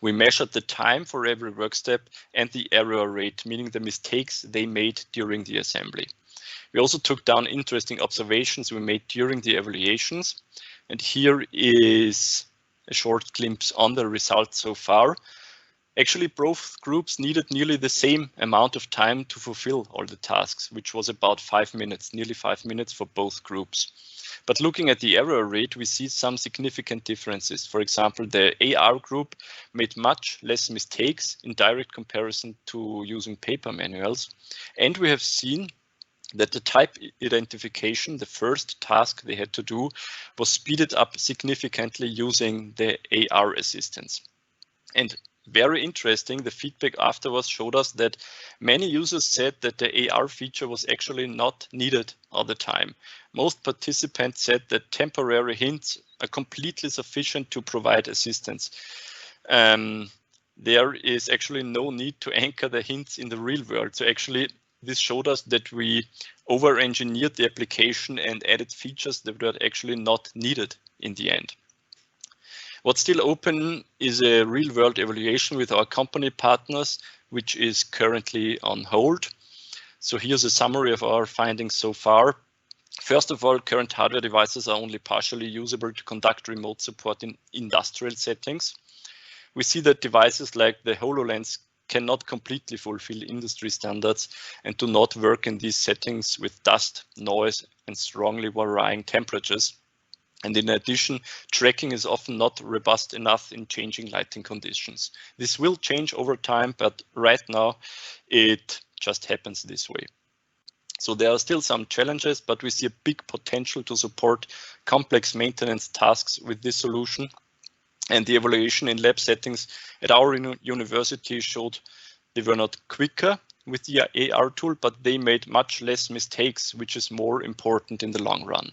We measured the time for every work step and the error rate, meaning the mistakes they made during the assembly. We also took down interesting observations we made during the evaluations. And here is a short glimpse on the results so far. Actually, both groups needed nearly the same amount of time to fulfill all the tasks, which was about 5 minutes, nearly 5 minutes for both groups. But looking at the error rate, we see some significant differences. For example, the AR group made much less mistakes in direct comparison to using paper manuals. And we have seen that the type identification, the first task they had to do, was speeded up significantly using the AR assistance. And very interesting, the feedback afterwards showed us that many users said that the AR feature was actually not needed all the time. Most participants said that temporary hints are completely sufficient to provide assistance. There is actually no need to anchor the hints in the real world. So actually, this showed us that we over-engineered the application and added features that were actually not needed in the end. What's still open is a real-world evaluation with our company partners, which is currently on hold. So here's a summary of our findings so far. First of all, current hardware devices are only partially usable to conduct remote support in industrial settings. We see that devices like the HoloLens cannot completely fulfill industry standards and do not work in these settings with dust, noise, and strongly varying temperatures. And in addition, tracking is often not robust enough in changing lighting conditions. This will change over time, but right now it just happens this way. So there are still some challenges, but we see a big potential to support complex maintenance tasks with this solution. And the evaluation in lab settings at our university showed they were not quicker with the AR tool, but they made much less mistakes, which is more important in the long run.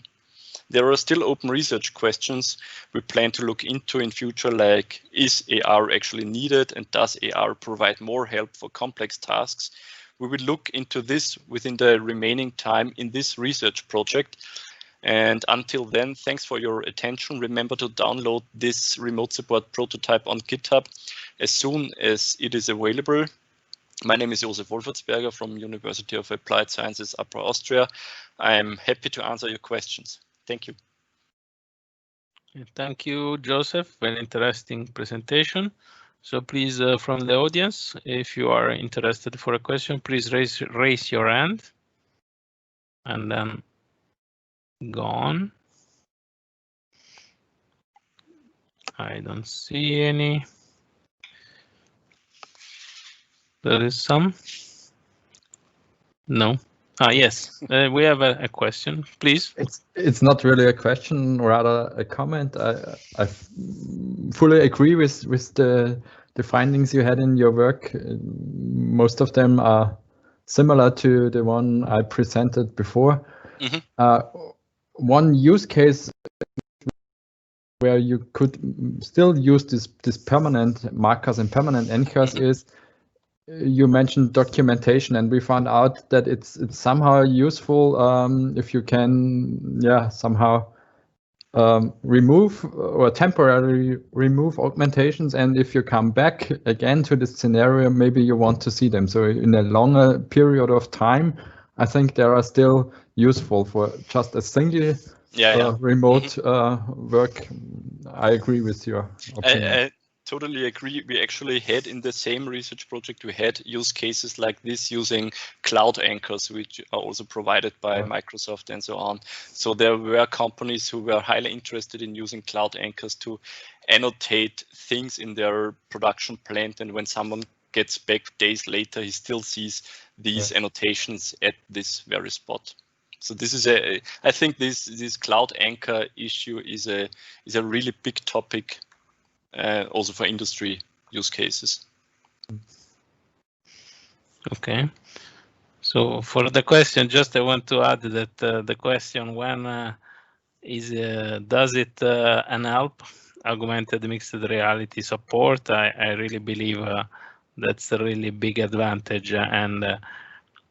There are still open research questions we plan to look into in future, like is AR actually needed and does AR provide more help for complex tasks? We will look into this within the remaining time in this research project. And until then, thanks for your attention. Remember to download this remote support prototype on GitHub as soon as it is available. My name is Josef Wolfartsberger from University of Applied Sciences, Upper Austria. I'm happy to answer your questions. Thank you. Thank you, Joseph. Very interesting presentation. So please, from the audience, if you are interested for a question, please raise your hand and then go on. I don't see any. There is some. No. Yes, we have a question, please. It's not really a question, rather a comment. I fully agree with the findings you had in your work. Most of them are similar to the one I presented before. Mm-hmm. One use case where you could still use this permanent markers and permanent anchors mm-hmm. is you mentioned documentation, and we found out that it's somehow useful if you can somehow remove or temporarily remove augmentations, and if you come back again to this scenario, maybe you want to see them. So in a longer period of time, I think they are still useful for just a single remote mm-hmm. Work. I agree with your opinion. totally agree. We actually had in the same research project, we had use cases like this using cloud anchors, which are also provided by Microsoft and so on. So there were companies who were highly interested in using cloud anchors to annotate things in their production plant. And when someone gets back days later, he still sees these annotations at this very spot. So this is I think this cloud anchor issue is a really big topic. Also for industry use cases. Okay. So for the question, just I want to add that the question when does it help augmented mixed reality support? I really believe that's a really big advantage, and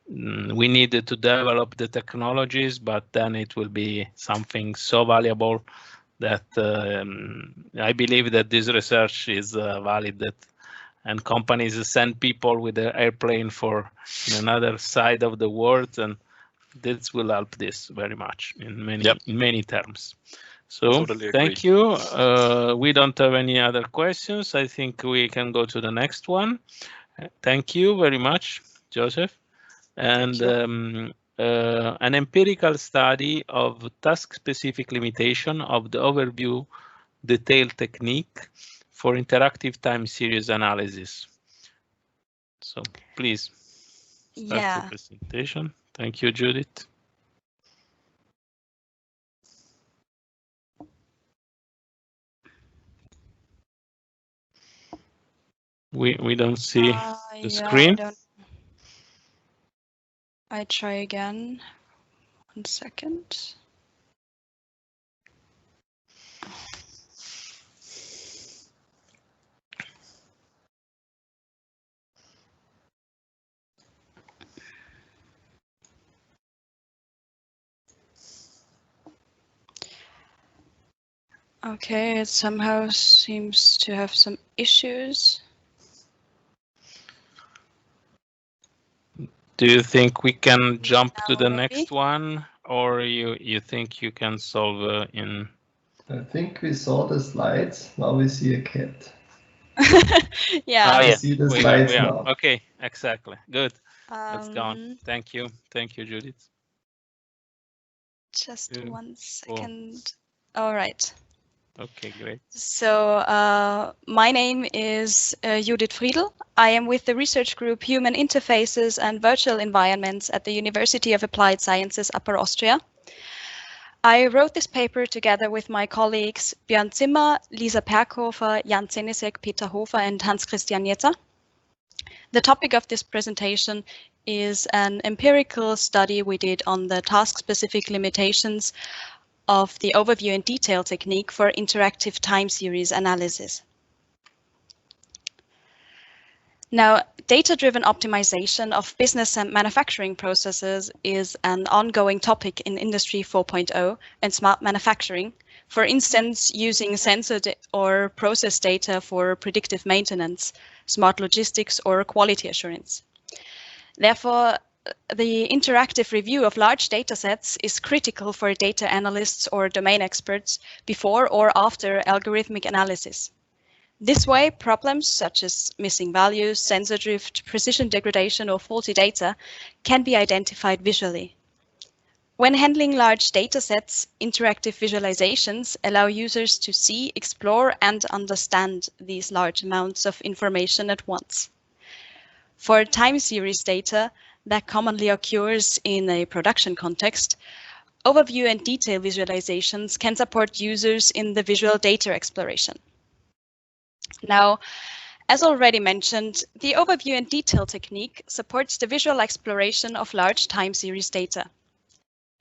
we need to develop the technologies, but then it will be something so valuable that I believe that this research is valid, and companies send people with the airplane for another side of the world, and this will help this very much in many terms. So totally thank you. We don't have any other questions. I think we can go to the next one. Thank you very much, Joseph. And an empirical study of task-specific limitation of the overview detail technique for interactive time series analysis. So please start the presentation. Thank you, Judith. We don't see the screen. I try again. 1 second. Okay, it somehow seems to have some issues. Do you think we can jump to the next one, or you think you can solve in? I think we saw the slides. Now we see a cat. Yeah. Oh, We see the slides now. Okay, exactly. Good. Let's go on. Thank you. Thank you, Judith. Just 1 second. All right. Okay, great. So my name is Judith Friedl. I am with the research group Human Interfaces and Virtual Environments at the University of Applied Sciences, Upper Austria. I wrote this paper together with my colleagues Björn Zimmer, Lisa Perkhofer, Jan Zenisek, Peter Hofer, and Hans Christian Jetzer. The topic of this presentation is an empirical study we did on the task-specific limitations of the overview and detail technique for interactive time series analysis. Now, data-driven optimization of business and manufacturing processes is an ongoing topic in Industry 4.0 and smart manufacturing, for instance, using sensor or process data for predictive maintenance, smart logistics, or quality assurance. Therefore, the interactive review of large data sets is critical for data analysts or domain experts before or after algorithmic analysis. This way, problems such as missing values, sensor drift, precision degradation, or faulty data can be identified visually. When handling large data sets, interactive visualizations allow users to see, explore, and understand these large amounts of information at once. For time series data that commonly occurs in a production context, overview and detail visualizations can support users in the visual data exploration. Now, as already mentioned, the overview and detail technique supports the visual exploration of large time series data.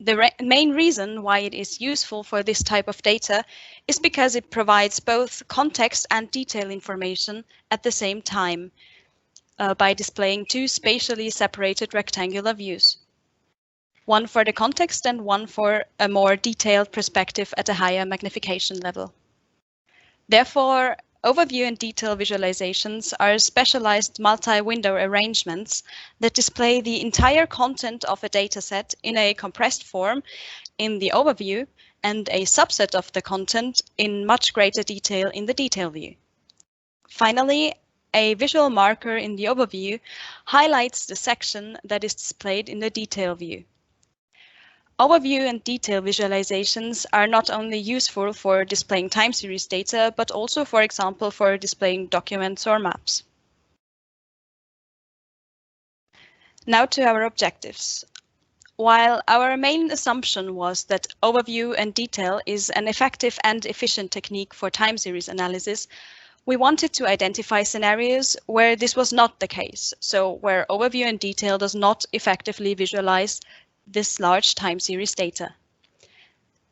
The main reason why it is useful for this type of data is because it provides both context and detail information at the same time by displaying two spatially separated rectangular views, one for the context and one for a more detailed perspective at a higher magnification level. Therefore, overview and detail visualizations are specialized multi-window arrangements that display the entire content of a dataset in a compressed form in the overview and a subset of the content in much greater detail in the detail view. Finally, a visual marker in the overview highlights the section that is displayed in the detail view. Overview and detail visualizations are not only useful for displaying time series data, but also, for example, for displaying documents or maps. Now to our objectives. While our main assumption was that overview and detail is an effective and efficient technique for time series analysis, we wanted to identify scenarios where this was not the case, so where overview and detail does not effectively visualize this large time series data.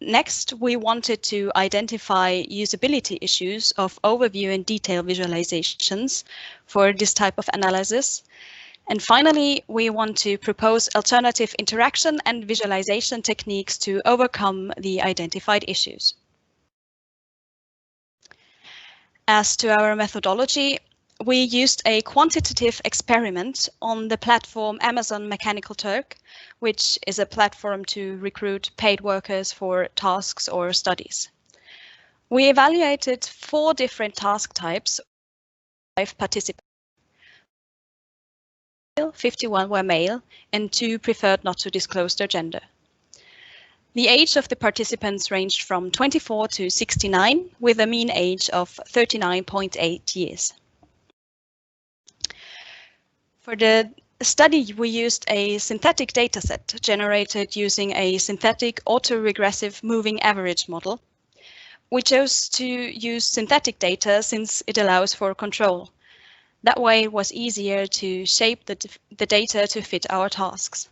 Next, we wanted to identify usability issues of overview and detail visualizations for this type of analysis. And finally, we want to propose alternative interaction and visualization techniques to overcome the identified issues. As to our methodology, we used a quantitative experiment on the platform Amazon Mechanical Turk, which is a platform to recruit paid workers for tasks or studies. We evaluated 4 different task types, 5 participants. 51 were male, and 2 preferred not to disclose their gender. The age of the participants ranged from 24 to 69, with a mean age of 39.8 years. For the study, we used a synthetic dataset generated using a synthetic autoregressive moving average model. We chose to use synthetic data since it allows for control. That way it was easier to shape the data to fit our tasks.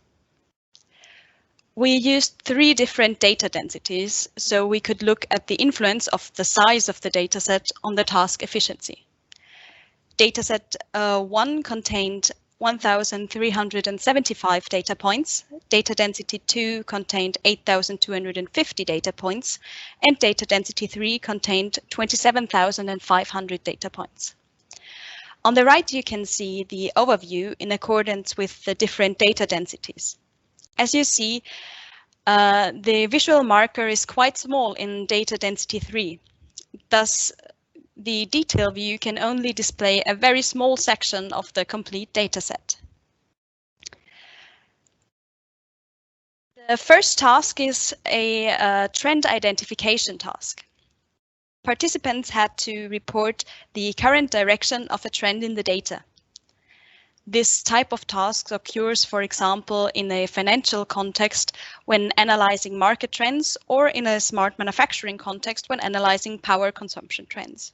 We used 3 different data densities, so we could look at the influence of the size of the dataset on the task efficiency. Dataset 1 contained 1,375 data points, data density 2 contained 8,250 data points, and data density 3 contained 27,500 data points. On the right, you can see the overview in accordance with the different data densities. As you see, the visual marker is quite small in data density 3. Thus, the detail view can only display a very small section of the complete dataset. The first task is a trend identification task. Participants had to report the current direction of a trend in the data. This type of task occurs, for example, in a financial context when analyzing market trends, or in a smart manufacturing context when analyzing power consumption trends.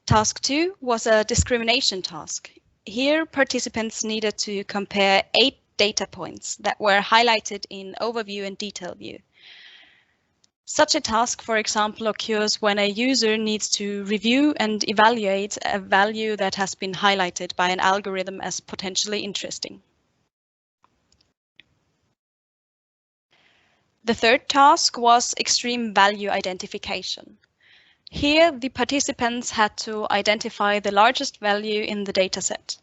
Task 2 was a discrimination task. Here, participants needed to compare 8 data points that were highlighted in overview and detail view. Such a task, for example, occurs when a user needs to review and evaluate a value that has been highlighted by an algorithm as potentially interesting. The third task was extreme value identification. Here, the participants had to identify the largest value in the dataset.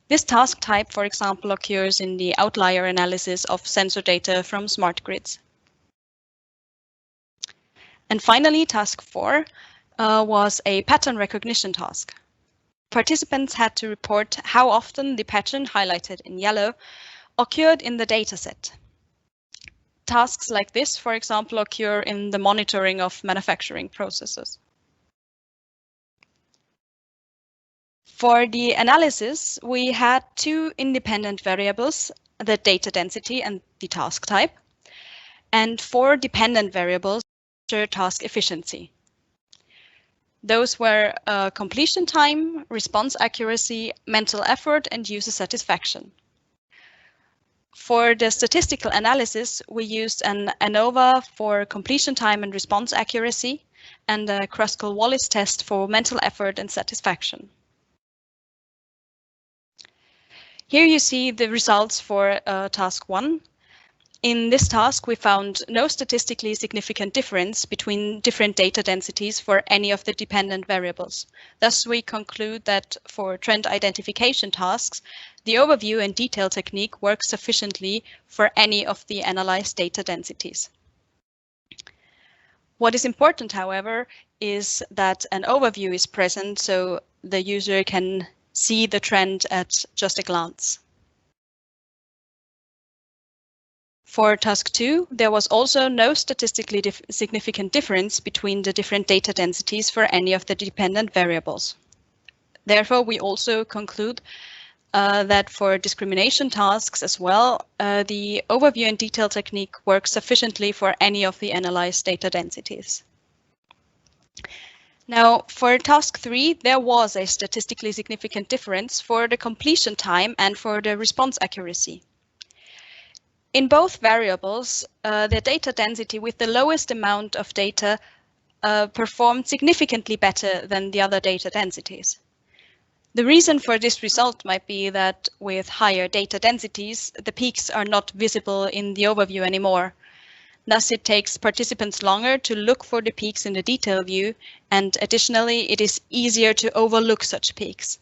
This task type, for example, occurs in the outlier analysis of sensor data from smart grids. And finally, task 4 was a pattern recognition task. Participants had to report how often the pattern highlighted in yellow occurred in the dataset. Tasks like this, for example, occur in the monitoring of manufacturing processes. For the analysis, we had 2 independent variables, the data density and the task type, and 4 dependent variables, task efficiency. Those were completion time, response accuracy, mental effort, and user satisfaction. For the statistical analysis, we used an ANOVA for completion time and response accuracy, and a Kruskal-Wallis test for mental effort and satisfaction. Here you see the results for task 1. In this task, we found no statistically significant difference between different data densities for any of the dependent variables. Thus, we conclude that for trend identification tasks, the overview and detail technique works sufficiently for any of the analyzed data densities. What is important, however, is that an overview is present so the user can see the trend at just a glance. For task 2, there was also no statistically significant difference between the different data densities for any of the dependent variables. Therefore, we also conclude that for discrimination tasks as well, the overview and detail technique works sufficiently for any of the analyzed data densities. Now, for task 3, there was a statistically significant difference for the completion time and for the response accuracy. In both variables, the data density with the lowest amount of data performed significantly better than the other data densities. The reason for this result might be that with higher data densities, the peaks are not visible in the overview anymore. Thus, it takes participants longer to look for the peaks in the detail view, and additionally, it is easier to overlook such peaks.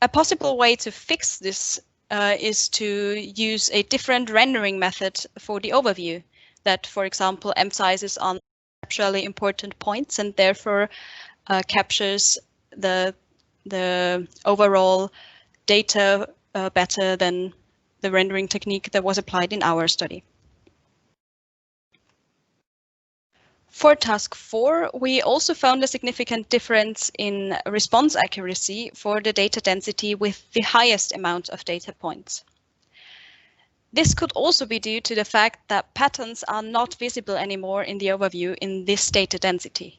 A possible way to fix this is to use a different rendering method for the overview that, for example, emphasizes on conceptually important points and therefore captures the overall data better than the rendering technique that was applied in our study. For task 4, we also found a significant difference in response accuracy for the data density with the highest amount of data points. This could also be due to the fact that patterns are not visible anymore in the overview in this data density.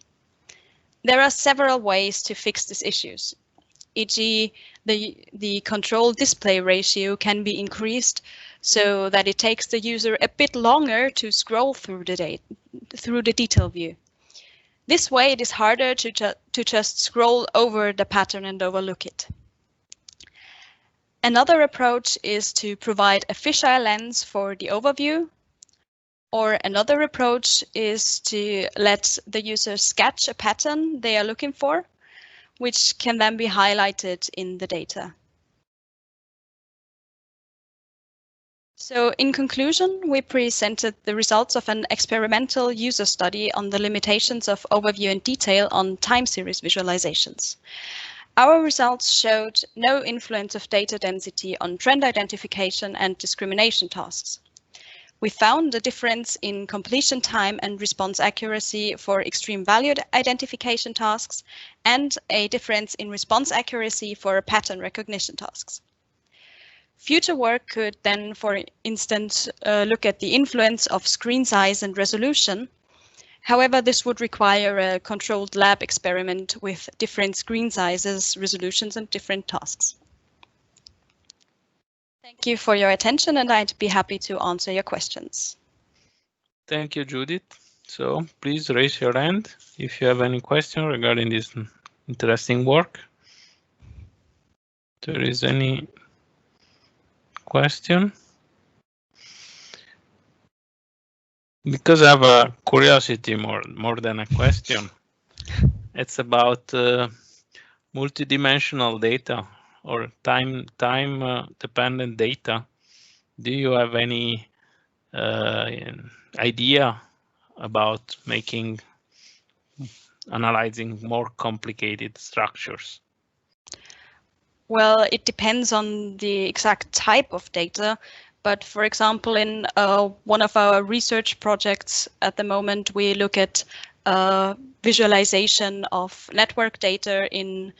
There are several ways to fix these issues, e.g. the control display ratio can be increased so that it takes the user a bit longer to scroll through the detail view. This way it is harder to just scroll over the pattern and overlook it. Another approach is to provide a fisheye lens for the overview, or another approach is to let the user sketch a pattern they are looking for, which can then be highlighted in the data. So in conclusion, we presented the results of an experimental user study on the limitations of overview and detail on time series visualizations. Our results showed no influence of data density on trend identification and discrimination tasks. We found a difference in completion time and response accuracy for extreme value identification tasks and a difference in response accuracy for pattern recognition tasks. Future work could then, for instance, look at the influence of screen size and resolution. However, this would require a controlled lab experiment with different screen sizes, resolutions, and different tasks. Thank you for your attention, and I'd be happy to answer your questions. Thank you, Judith. So please raise your hand if you have any question regarding this interesting work. If there is any question? Because I have a curiosity more than a question. It's about multidimensional data or time dependent data. Do you have any idea about analyzing more complicated structures? Well, it depends on the exact type of data. But for example, in one of our research projects at the moment, we look at visualization of network data in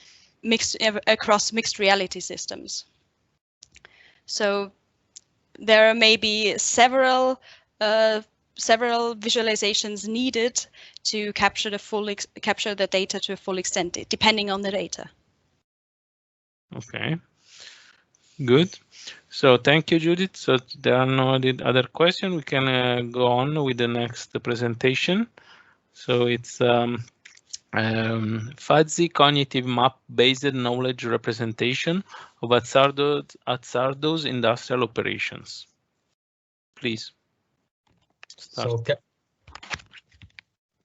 across mixed reality systems. So there may be several visualizations needed to capture the data to a full extent, depending on the data. Okay, good. So thank you, Judith. So there are no other questions. We can go on with the next presentation. So it's fuzzy cognitive map-based knowledge representation of HAZARDOUS industrial operations. Please start. So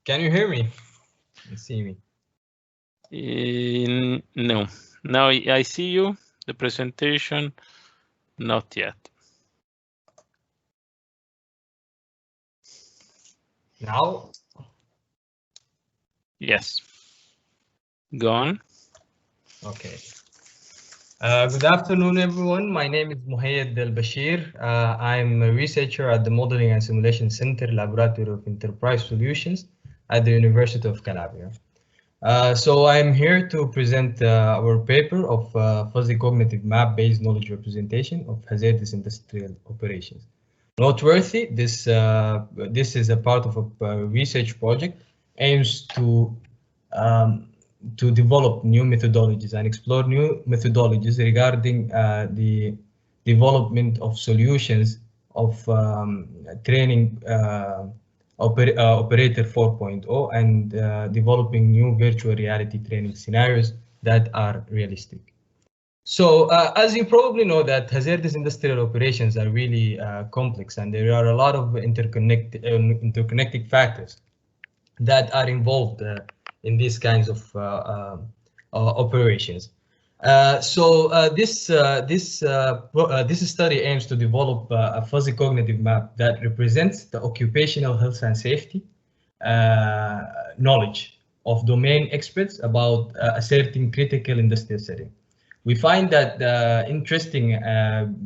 can you hear me? You see me? No. Now I see you. The presentation, not yet. Now? Yes. Go on. Okay. Good afternoon, everyone. My name is Mohaiad Elbasheer. I'm a researcher at the Modeling and Simulation Center, Laboratory of Enterprise Solutions at the University of Calabria. So I'm here to present our paper of fuzzy cognitive map-based knowledge representation of hazardous industrial operations. Noteworthy, this is a part of a research project aims to develop new methodologies and explore new methodologies regarding the development of solutions of training operator 4.0 and developing new virtual reality training scenarios that are realistic. So as you probably know, that hazardous industrial operations are really complex, and there are a lot of interconnected factors that are involved in these kinds of operations. This study aims to develop a fuzzy cognitive map that represents the occupational health and safety knowledge of domain experts about a certain critical industrial setting. We find that interesting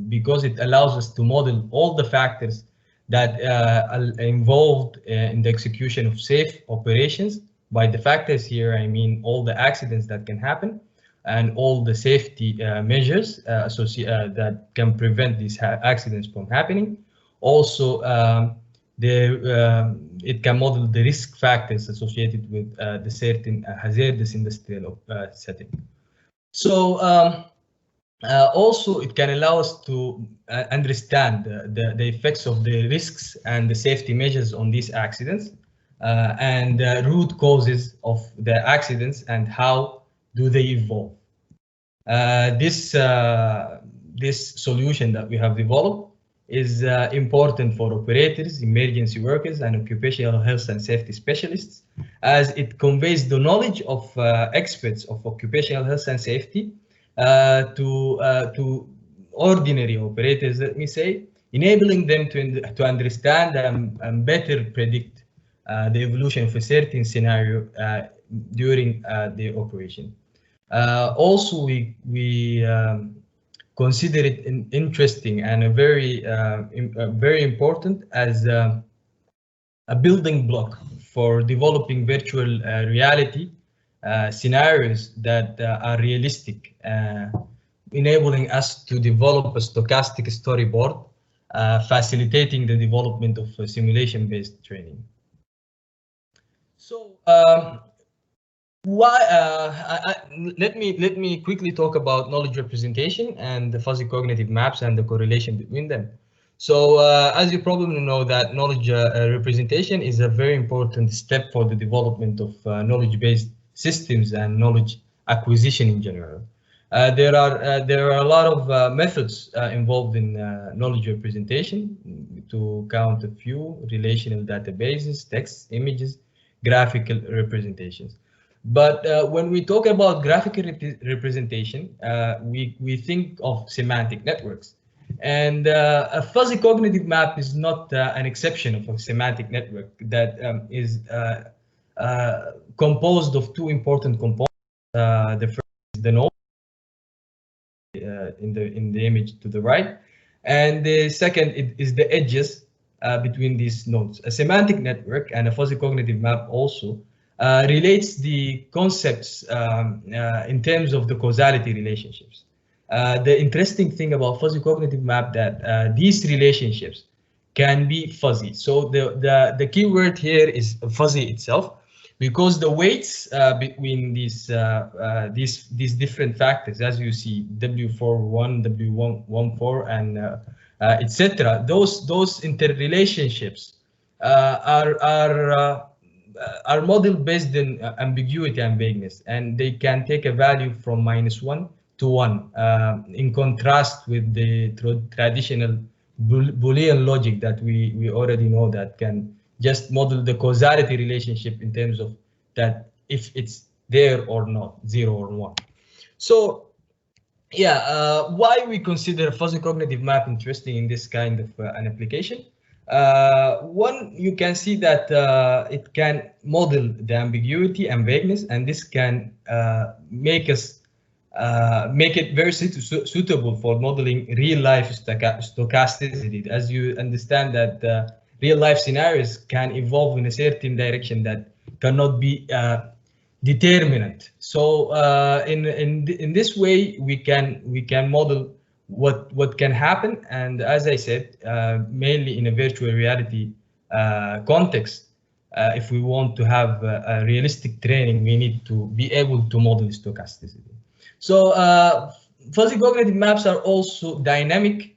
because it allows us to model all the factors that are involved in the execution of safe operations. By the factors here, I mean all the accidents that can happen and all the safety measures that can prevent these accidents from happening. Also, it can model the risk factors associated with the certain hazardous industrial setting. So also it can allow us to understand the effects of the risks and the safety measures on these accidents and root causes of the accidents and how do they evolve. This solution that we have developed is important for operators, emergency workers, and occupational health and safety specialists, as it conveys the knowledge of experts of occupational health and safety to ordinary operators, let me say, enabling them to understand and better predict the evolution of a certain scenario during the operation. Also, we consider it interesting and very important as a building block for developing virtual reality scenarios that are realistic, enabling us to develop a stochastic storyboard, facilitating the development of simulation-based training. So let me quickly talk about knowledge representation and the fuzzy cognitive maps and the correlation between them. So as you probably know, that knowledge representation is a very important step for the development of knowledge-based systems and knowledge acquisition in general. There are a lot of methods involved in knowledge representation. To count a few: relational databases, text, images, graphical representations. But when we talk about graphical representation, we think of semantic networks. And a fuzzy cognitive map is not an exception of a semantic network that is composed of two important components. The first is the node in the image to the right, and the second is the edges between these nodes. A semantic network and a fuzzy cognitive map also relates the concepts in terms of the causality relationships. The interesting thing about fuzzy cognitive map that these relationships can be fuzzy. So the key word here is fuzzy itself, because the weights between these different factors, as you see, W41, W14, and etc. Those interrelationships are modeled based on ambiguity and vagueness, and they can take a value from -1 to 1, in contrast with the traditional Boolean logic that we already know that can just model the causality relationship in terms of that if it's there or not, 0 or 1. So yeah, why we consider fuzzy cognitive map interesting in this kind of an application? One, you can see that it can model the ambiguity and vagueness, and this can make it very suitable for modeling real-life stochasticity. As you understand that real-life scenarios can evolve in a certain direction that cannot be determinate. So in this way, we can model what can happen, and as I said, mainly in a virtual reality context. If we want to have a realistic training, we need to be able to model stochasticity. So fuzzy cognitive maps are also dynamic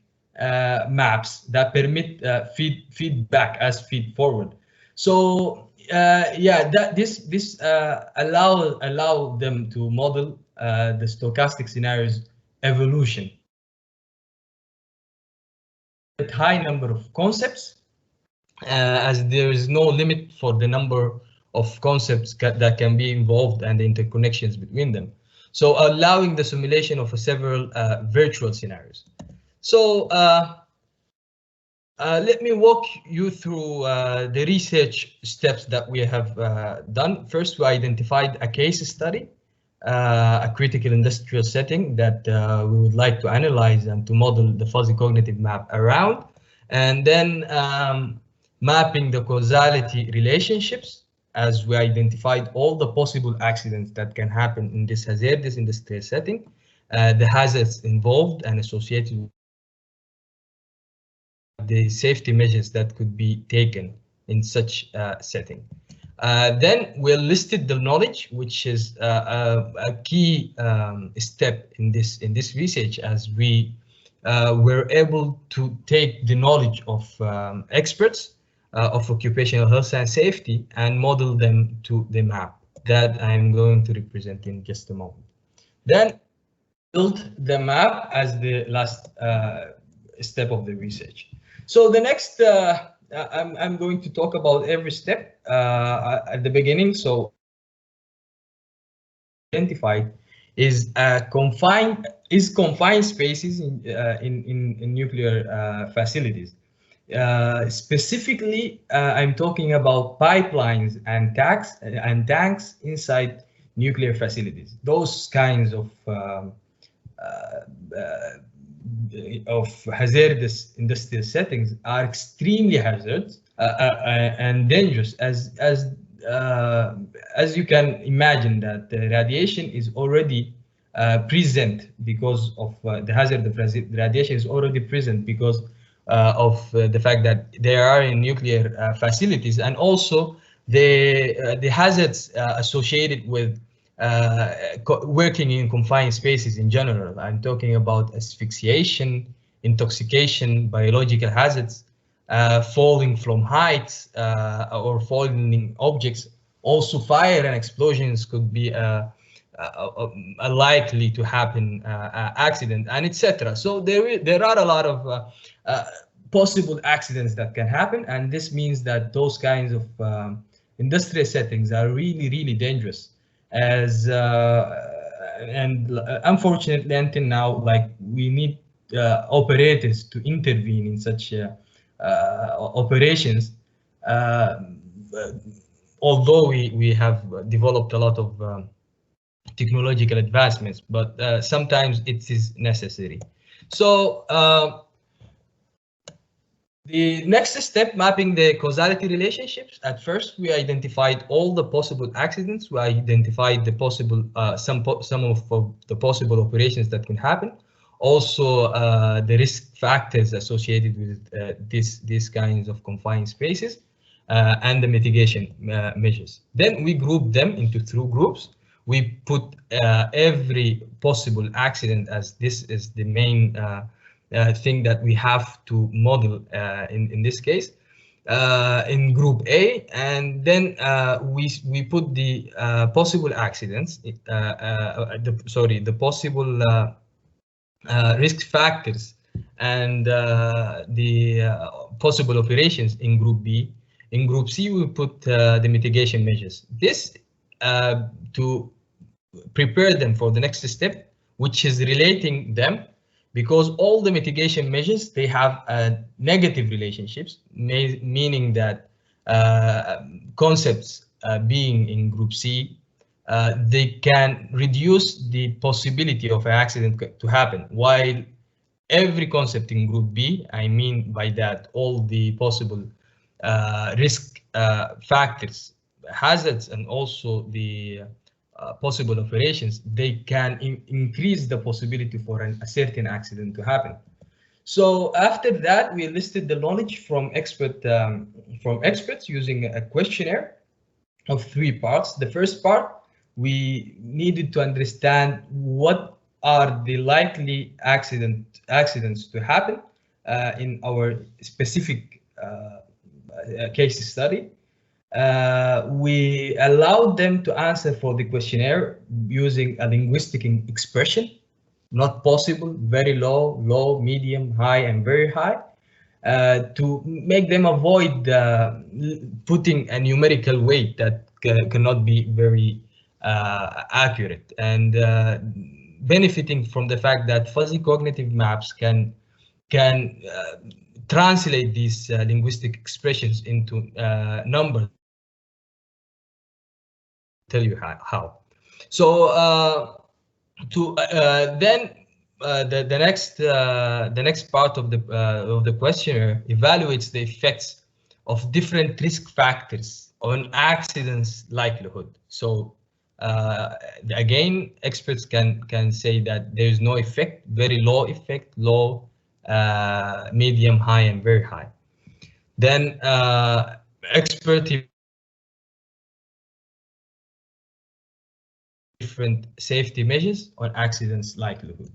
maps that permit feedback as feed forward. So yeah, this allow them to model the stochastic scenarios evolution. A high number of concepts, as there is no limit for the number of concepts that can be involved and the interconnections between them. So allowing the simulation of several virtual scenarios. So let me walk you through the research steps that we have done. First, we identified a case study, a critical industrial setting that we would like to analyze and to model the fuzzy cognitive map around, and then mapping the causality relationships, as we identified all the possible accidents that can happen in this hazardous industrial setting, the hazards involved and associated with the safety measures that could be taken in such a setting. Then we listed the knowledge, which is a key step in this research, as we were able to take the knowledge of experts of occupational health and safety and model them to the map that I'm going to represent in just a moment. Then build the map as the last step of the research. So the next, I'm going to talk about every step at the beginning. So identified is confined spaces in nuclear facilities. Specifically, I'm talking about pipelines and tanks inside nuclear facilities. Those kinds of hazardous industrial settings are extremely hazardous and dangerous, as you can imagine that the radiation is already present because of the hazard of radiation is already present because of the fact that they are in nuclear facilities, and also the hazards associated with working in confined spaces in general. I'm talking about asphyxiation, intoxication, biological hazards, falling from heights or falling objects. Also, fire and explosions could be a likely to happen accident, and etc. So there are a lot of possible accidents that can happen, and this means that those kinds of industrial settings are really dangerous. As and unfortunately, until now, like, we need operators to intervene in such operations. Although we have developed a lot of technological advancements, but sometimes it is necessary. So the next step, mapping the causality relationships. At first, we identified all the possible accidents. We identified the possible some of the possible operations that can happen. Also, the risk factors associated with these kinds of confined spaces, and the mitigation measures. Then we grouped them into 2 groups. We put every possible accident, as this is the main thing that we have to model in this case, in group A, and then we put the possible accidents, the possible risk factors and the possible operations in group B. In group C, we put the mitigation measures. This to prepare them for the next step, which is relating them because all the mitigation measures, they have negative relationships, meaning that concepts being in group C, they can reduce the possibility of an accident to happen, while every concept in group B, I mean by that all the possible risk factors, hazards, and also the possible operations, they can increase the possibility for a certain accident to happen. So after that, we listed the knowledge from experts using a questionnaire of 3 parts. The first part, we needed to understand what are the likely accidents to happen in our specific case study. We allowed them to answer for the questionnaire using a linguistic expression: not possible, very low, low, medium, high, and very high, to make them avoid putting a numerical weight that cannot be very accurate, and benefiting from the fact that fuzzy cognitive maps can translate these linguistic expressions into numbers. Tell you how. So the next part of the questionnaire evaluates the effects of different risk factors on accidents likelihood. So again, experts can say that there is no effect, very low effect, low, medium, high, and very high. Then expert different safety measures on accidents likelihood.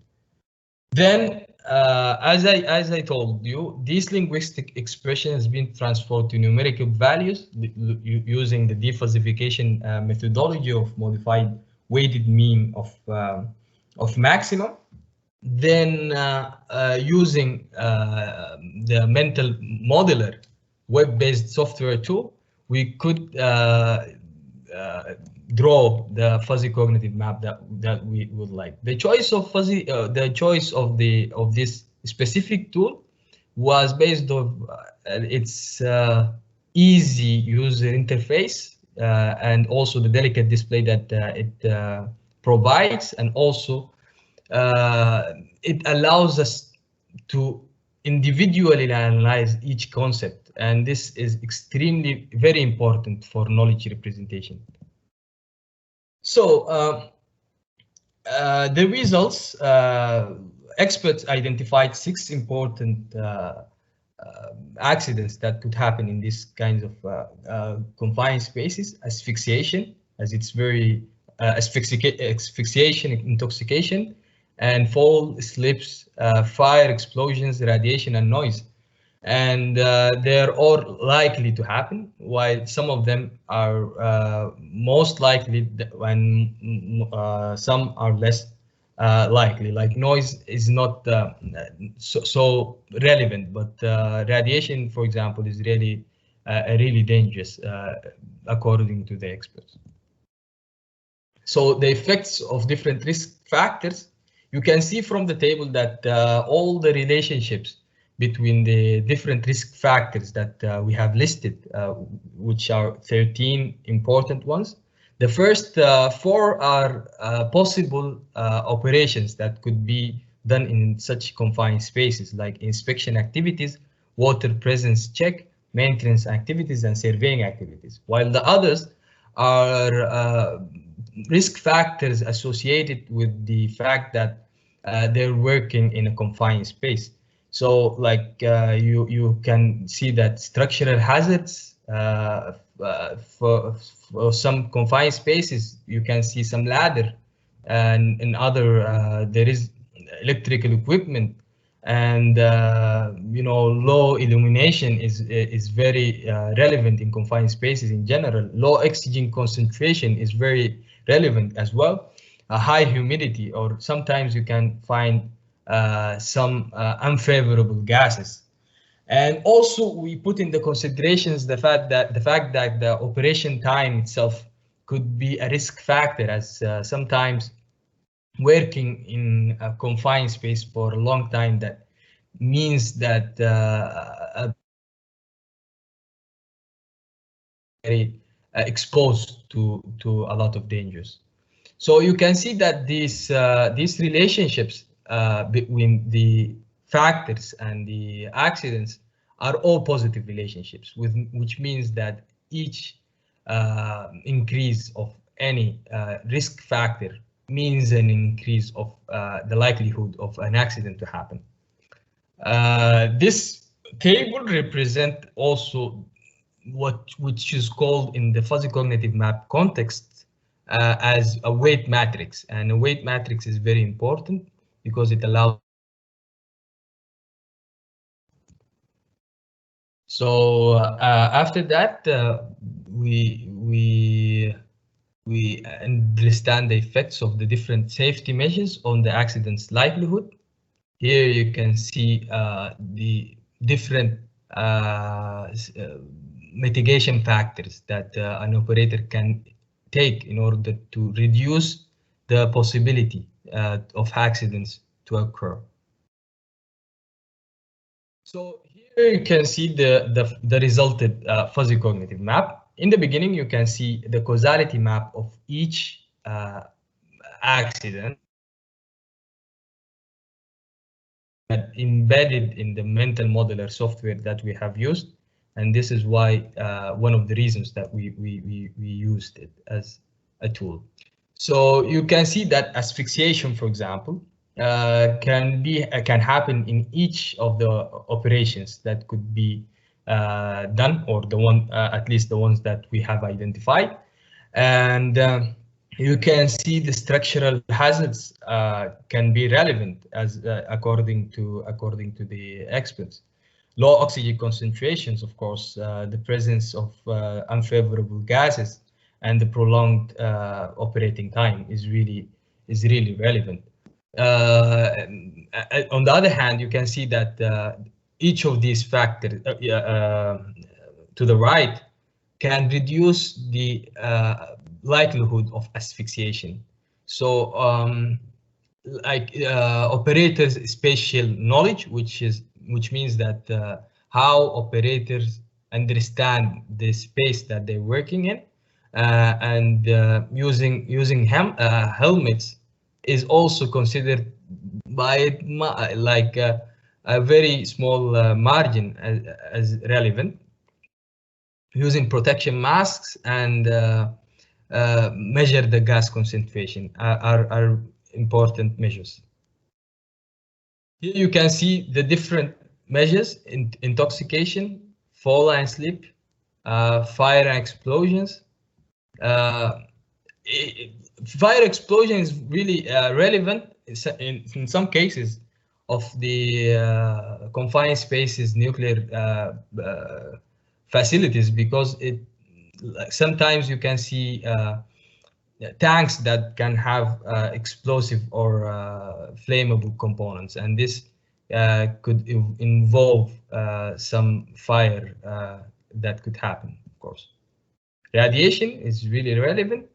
Then, as I told you, this linguistic expression has been transformed to numerical values using the defuzzification methodology of modified weighted mean of maximum. Then, using the mental modeler web-based software tool, we could draw the fuzzy cognitive map that we would like. The choice of fuzzy, the choice of this specific tool was based on its easy user interface and also the delicate display that it provides, and also it allows us to individually analyze each concept, and this is extremely very important for knowledge representation. So the results, experts identified 6 important accidents that could happen in these kinds of confined spaces: asphyxiation, as it's very asphyxiation, intoxication, and fall, slips, fire, explosions, radiation, and noise. And they're all likely to happen, while some of them are most likely, when some are less likely. Like noise is not so relevant, but radiation, for example, is really really dangerous, according to the experts. So the effects of different risk factors, you can see from the table that all the relationships between the different risk factors that we have listed, which are 13 important ones. The first 4 are possible operations that could be done in such confined spaces, like inspection activities, water presence check, maintenance activities, and surveying activities, while the others are risk factors associated with the fact that they're working in a confined space. So like you can see that structural hazards for some confined spaces, you can see some ladder, and in other there is electrical equipment, and you know, low illumination is very relevant in confined spaces in general. Low oxygen concentration is very relevant as well. High humidity, or sometimes you can find some unfavorable gases. And also we put in the considerations the fact that the operation time itself could be a risk factor, as sometimes working in a confined space for a long time, that means that very exposed to a lot of dangers. So you can see that these relationships between the factors and the accidents are all positive relationships, which means that each increase of any risk factor means an increase of the likelihood of an accident to happen. This table represents also which is called in the fuzzy cognitive map context as a weight matrix, and a weight matrix is very important because it allows. So after that, we understand the effects of the different safety measures on the accident's likelihood. Here you can see the different mitigation factors that an operator can take in order to reduce the possibility of accidents to occur. So here you can see the resulted fuzzy cognitive map. In the beginning, you can see the causality map of each accident embedded in the mental modeler software that we have used. And this is why one of the reasons that we used it as a tool. So you can see that asphyxiation, for example, can happen in each of the operations that could be done, or the one at least the ones that we have identified. And you can see the structural hazards can be relevant as according to the experts. Low oxygen concentrations, of course, the presence of unfavorable gases, and the prolonged operating time is really relevant. On the other hand, you can see that each of these factors to the right can reduce the likelihood of asphyxiation. So operators' spatial knowledge, which means that how operators understand the space that they're working in, and using helmets is also considered by like a very small margin as relevant. Using protection masks and measure the gas concentration are important measures. Here you can see the different measures: intoxication, fall and slip, fire and explosions. Fire explosion is really relevant in some cases of the confined spaces nuclear facilities, because sometimes you can see tanks that can have explosive or flammable components, and this could involve some fire that could happen, of course. Radiation is really relevant.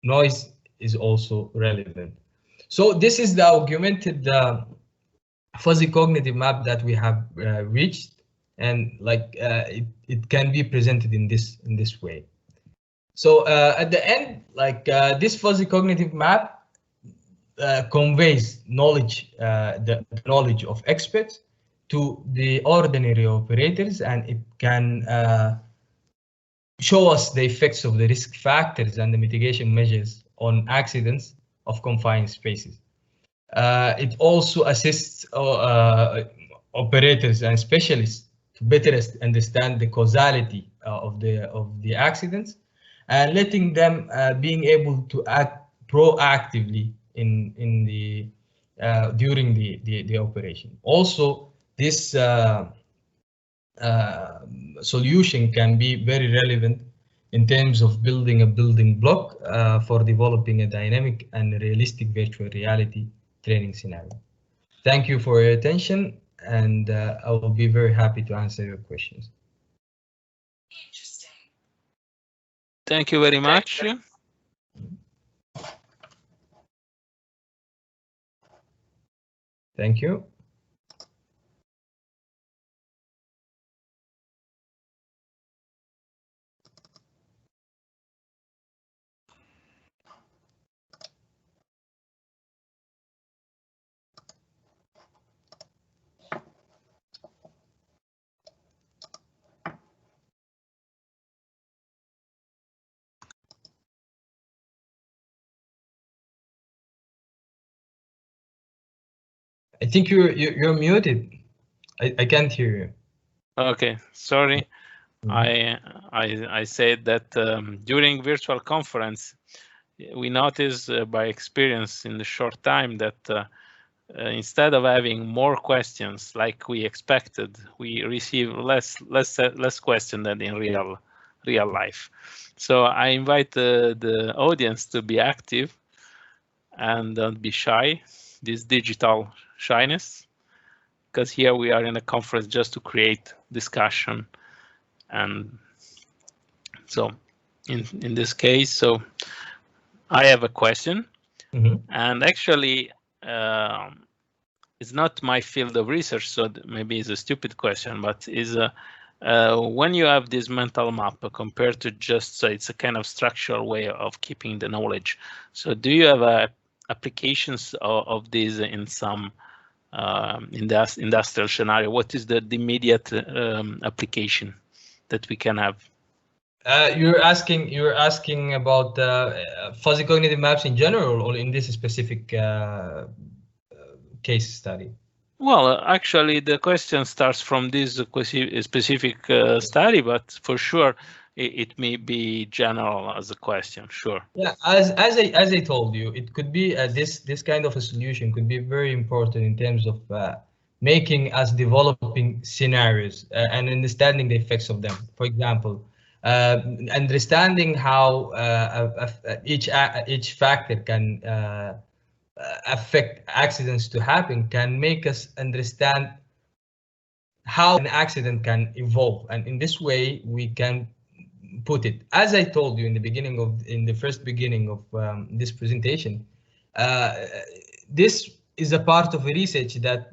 Noise is also relevant. So this is the augmented fuzzy cognitive map that we have reached, and like it can be presented in this way. So at the end, like this fuzzy cognitive map conveys knowledge, the knowledge of experts to the ordinary operators, and it can show us the effects of the risk factors and the mitigation measures on accidents of confined spaces. It also assists operators and specialists to better understand the causality of the accidents, and letting them being able to act proactively in the during the operation. Also, this solution can be very relevant in terms of building a building block for developing a dynamic and realistic virtual reality training scenario. Thank you for your attention, and I will be very happy to answer your questions. Thank you very much. Thank you. I think you're muted. I can't hear you. Okay, sorry. I said that during virtual conference, we noticed by experience in the short time that instead of having more questions like we expected, we receive less questions than in real life. So I invite the audience to be active and don't be shy. This digital shyness, because here we are in a conference just to create discussion. And so in this case, so I have a question, and actually it's not my field of research, so maybe it's a stupid question, but is when you have this mental map compared to just, so it's a kind of structural way of keeping the knowledge. So do you have applications of this in some industrial scenario? What is the immediate application that we can have? You're asking about fuzzy cognitive maps in general, or in this specific case study? Well, actually, the question starts from this specific study, but for sure, it may be general as a question. Sure. Yeah, as I told you, it could be this kind of a solution could be very important in terms of making us developing scenarios and understanding the effects of them. For example, understanding how each factor can affect accidents to happen can make us understand how an accident can evolve, and in this way we can put it, as I told you in the first beginning of this presentation. This is a part of a research that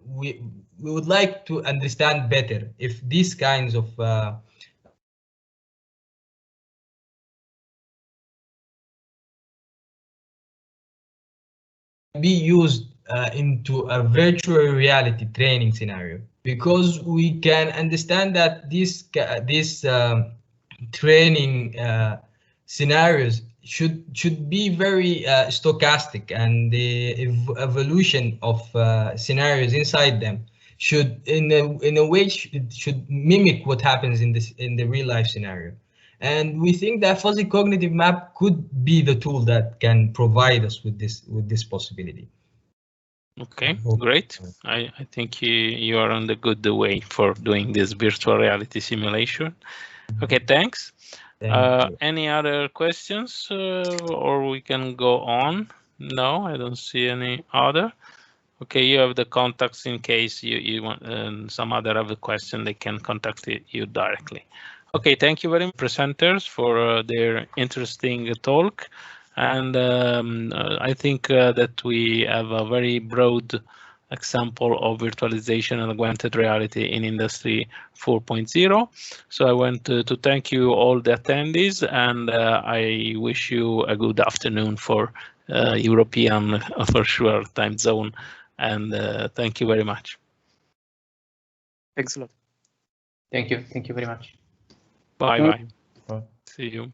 we would like to understand better if these kinds of be used into a virtual reality training scenario, because we can understand that these training scenarios should be very stochastic, and the evolution of scenarios inside them should in a way should mimic what happens in the real life scenario. And we think that fuzzy cognitive map could be the tool that can provide us with this possibility. Okay, great. I think you are on the good way for doing this virtual reality simulation. Okay, thanks. Any other questions, or we can go on? No, I don't see any other. Okay, you have the contacts in case you want some other have a question, they can contact you directly. Okay, thank you very much, presenters, for their interesting talk. And I think that we have a very broad example of virtualization and augmented reality in Industry 4.0. So I want to thank you all the attendees, and I wish you a good afternoon for European, for sure, time zone. And thank you very much. Thanks a lot. Thank you. Thank you very much. Bye-bye. See you.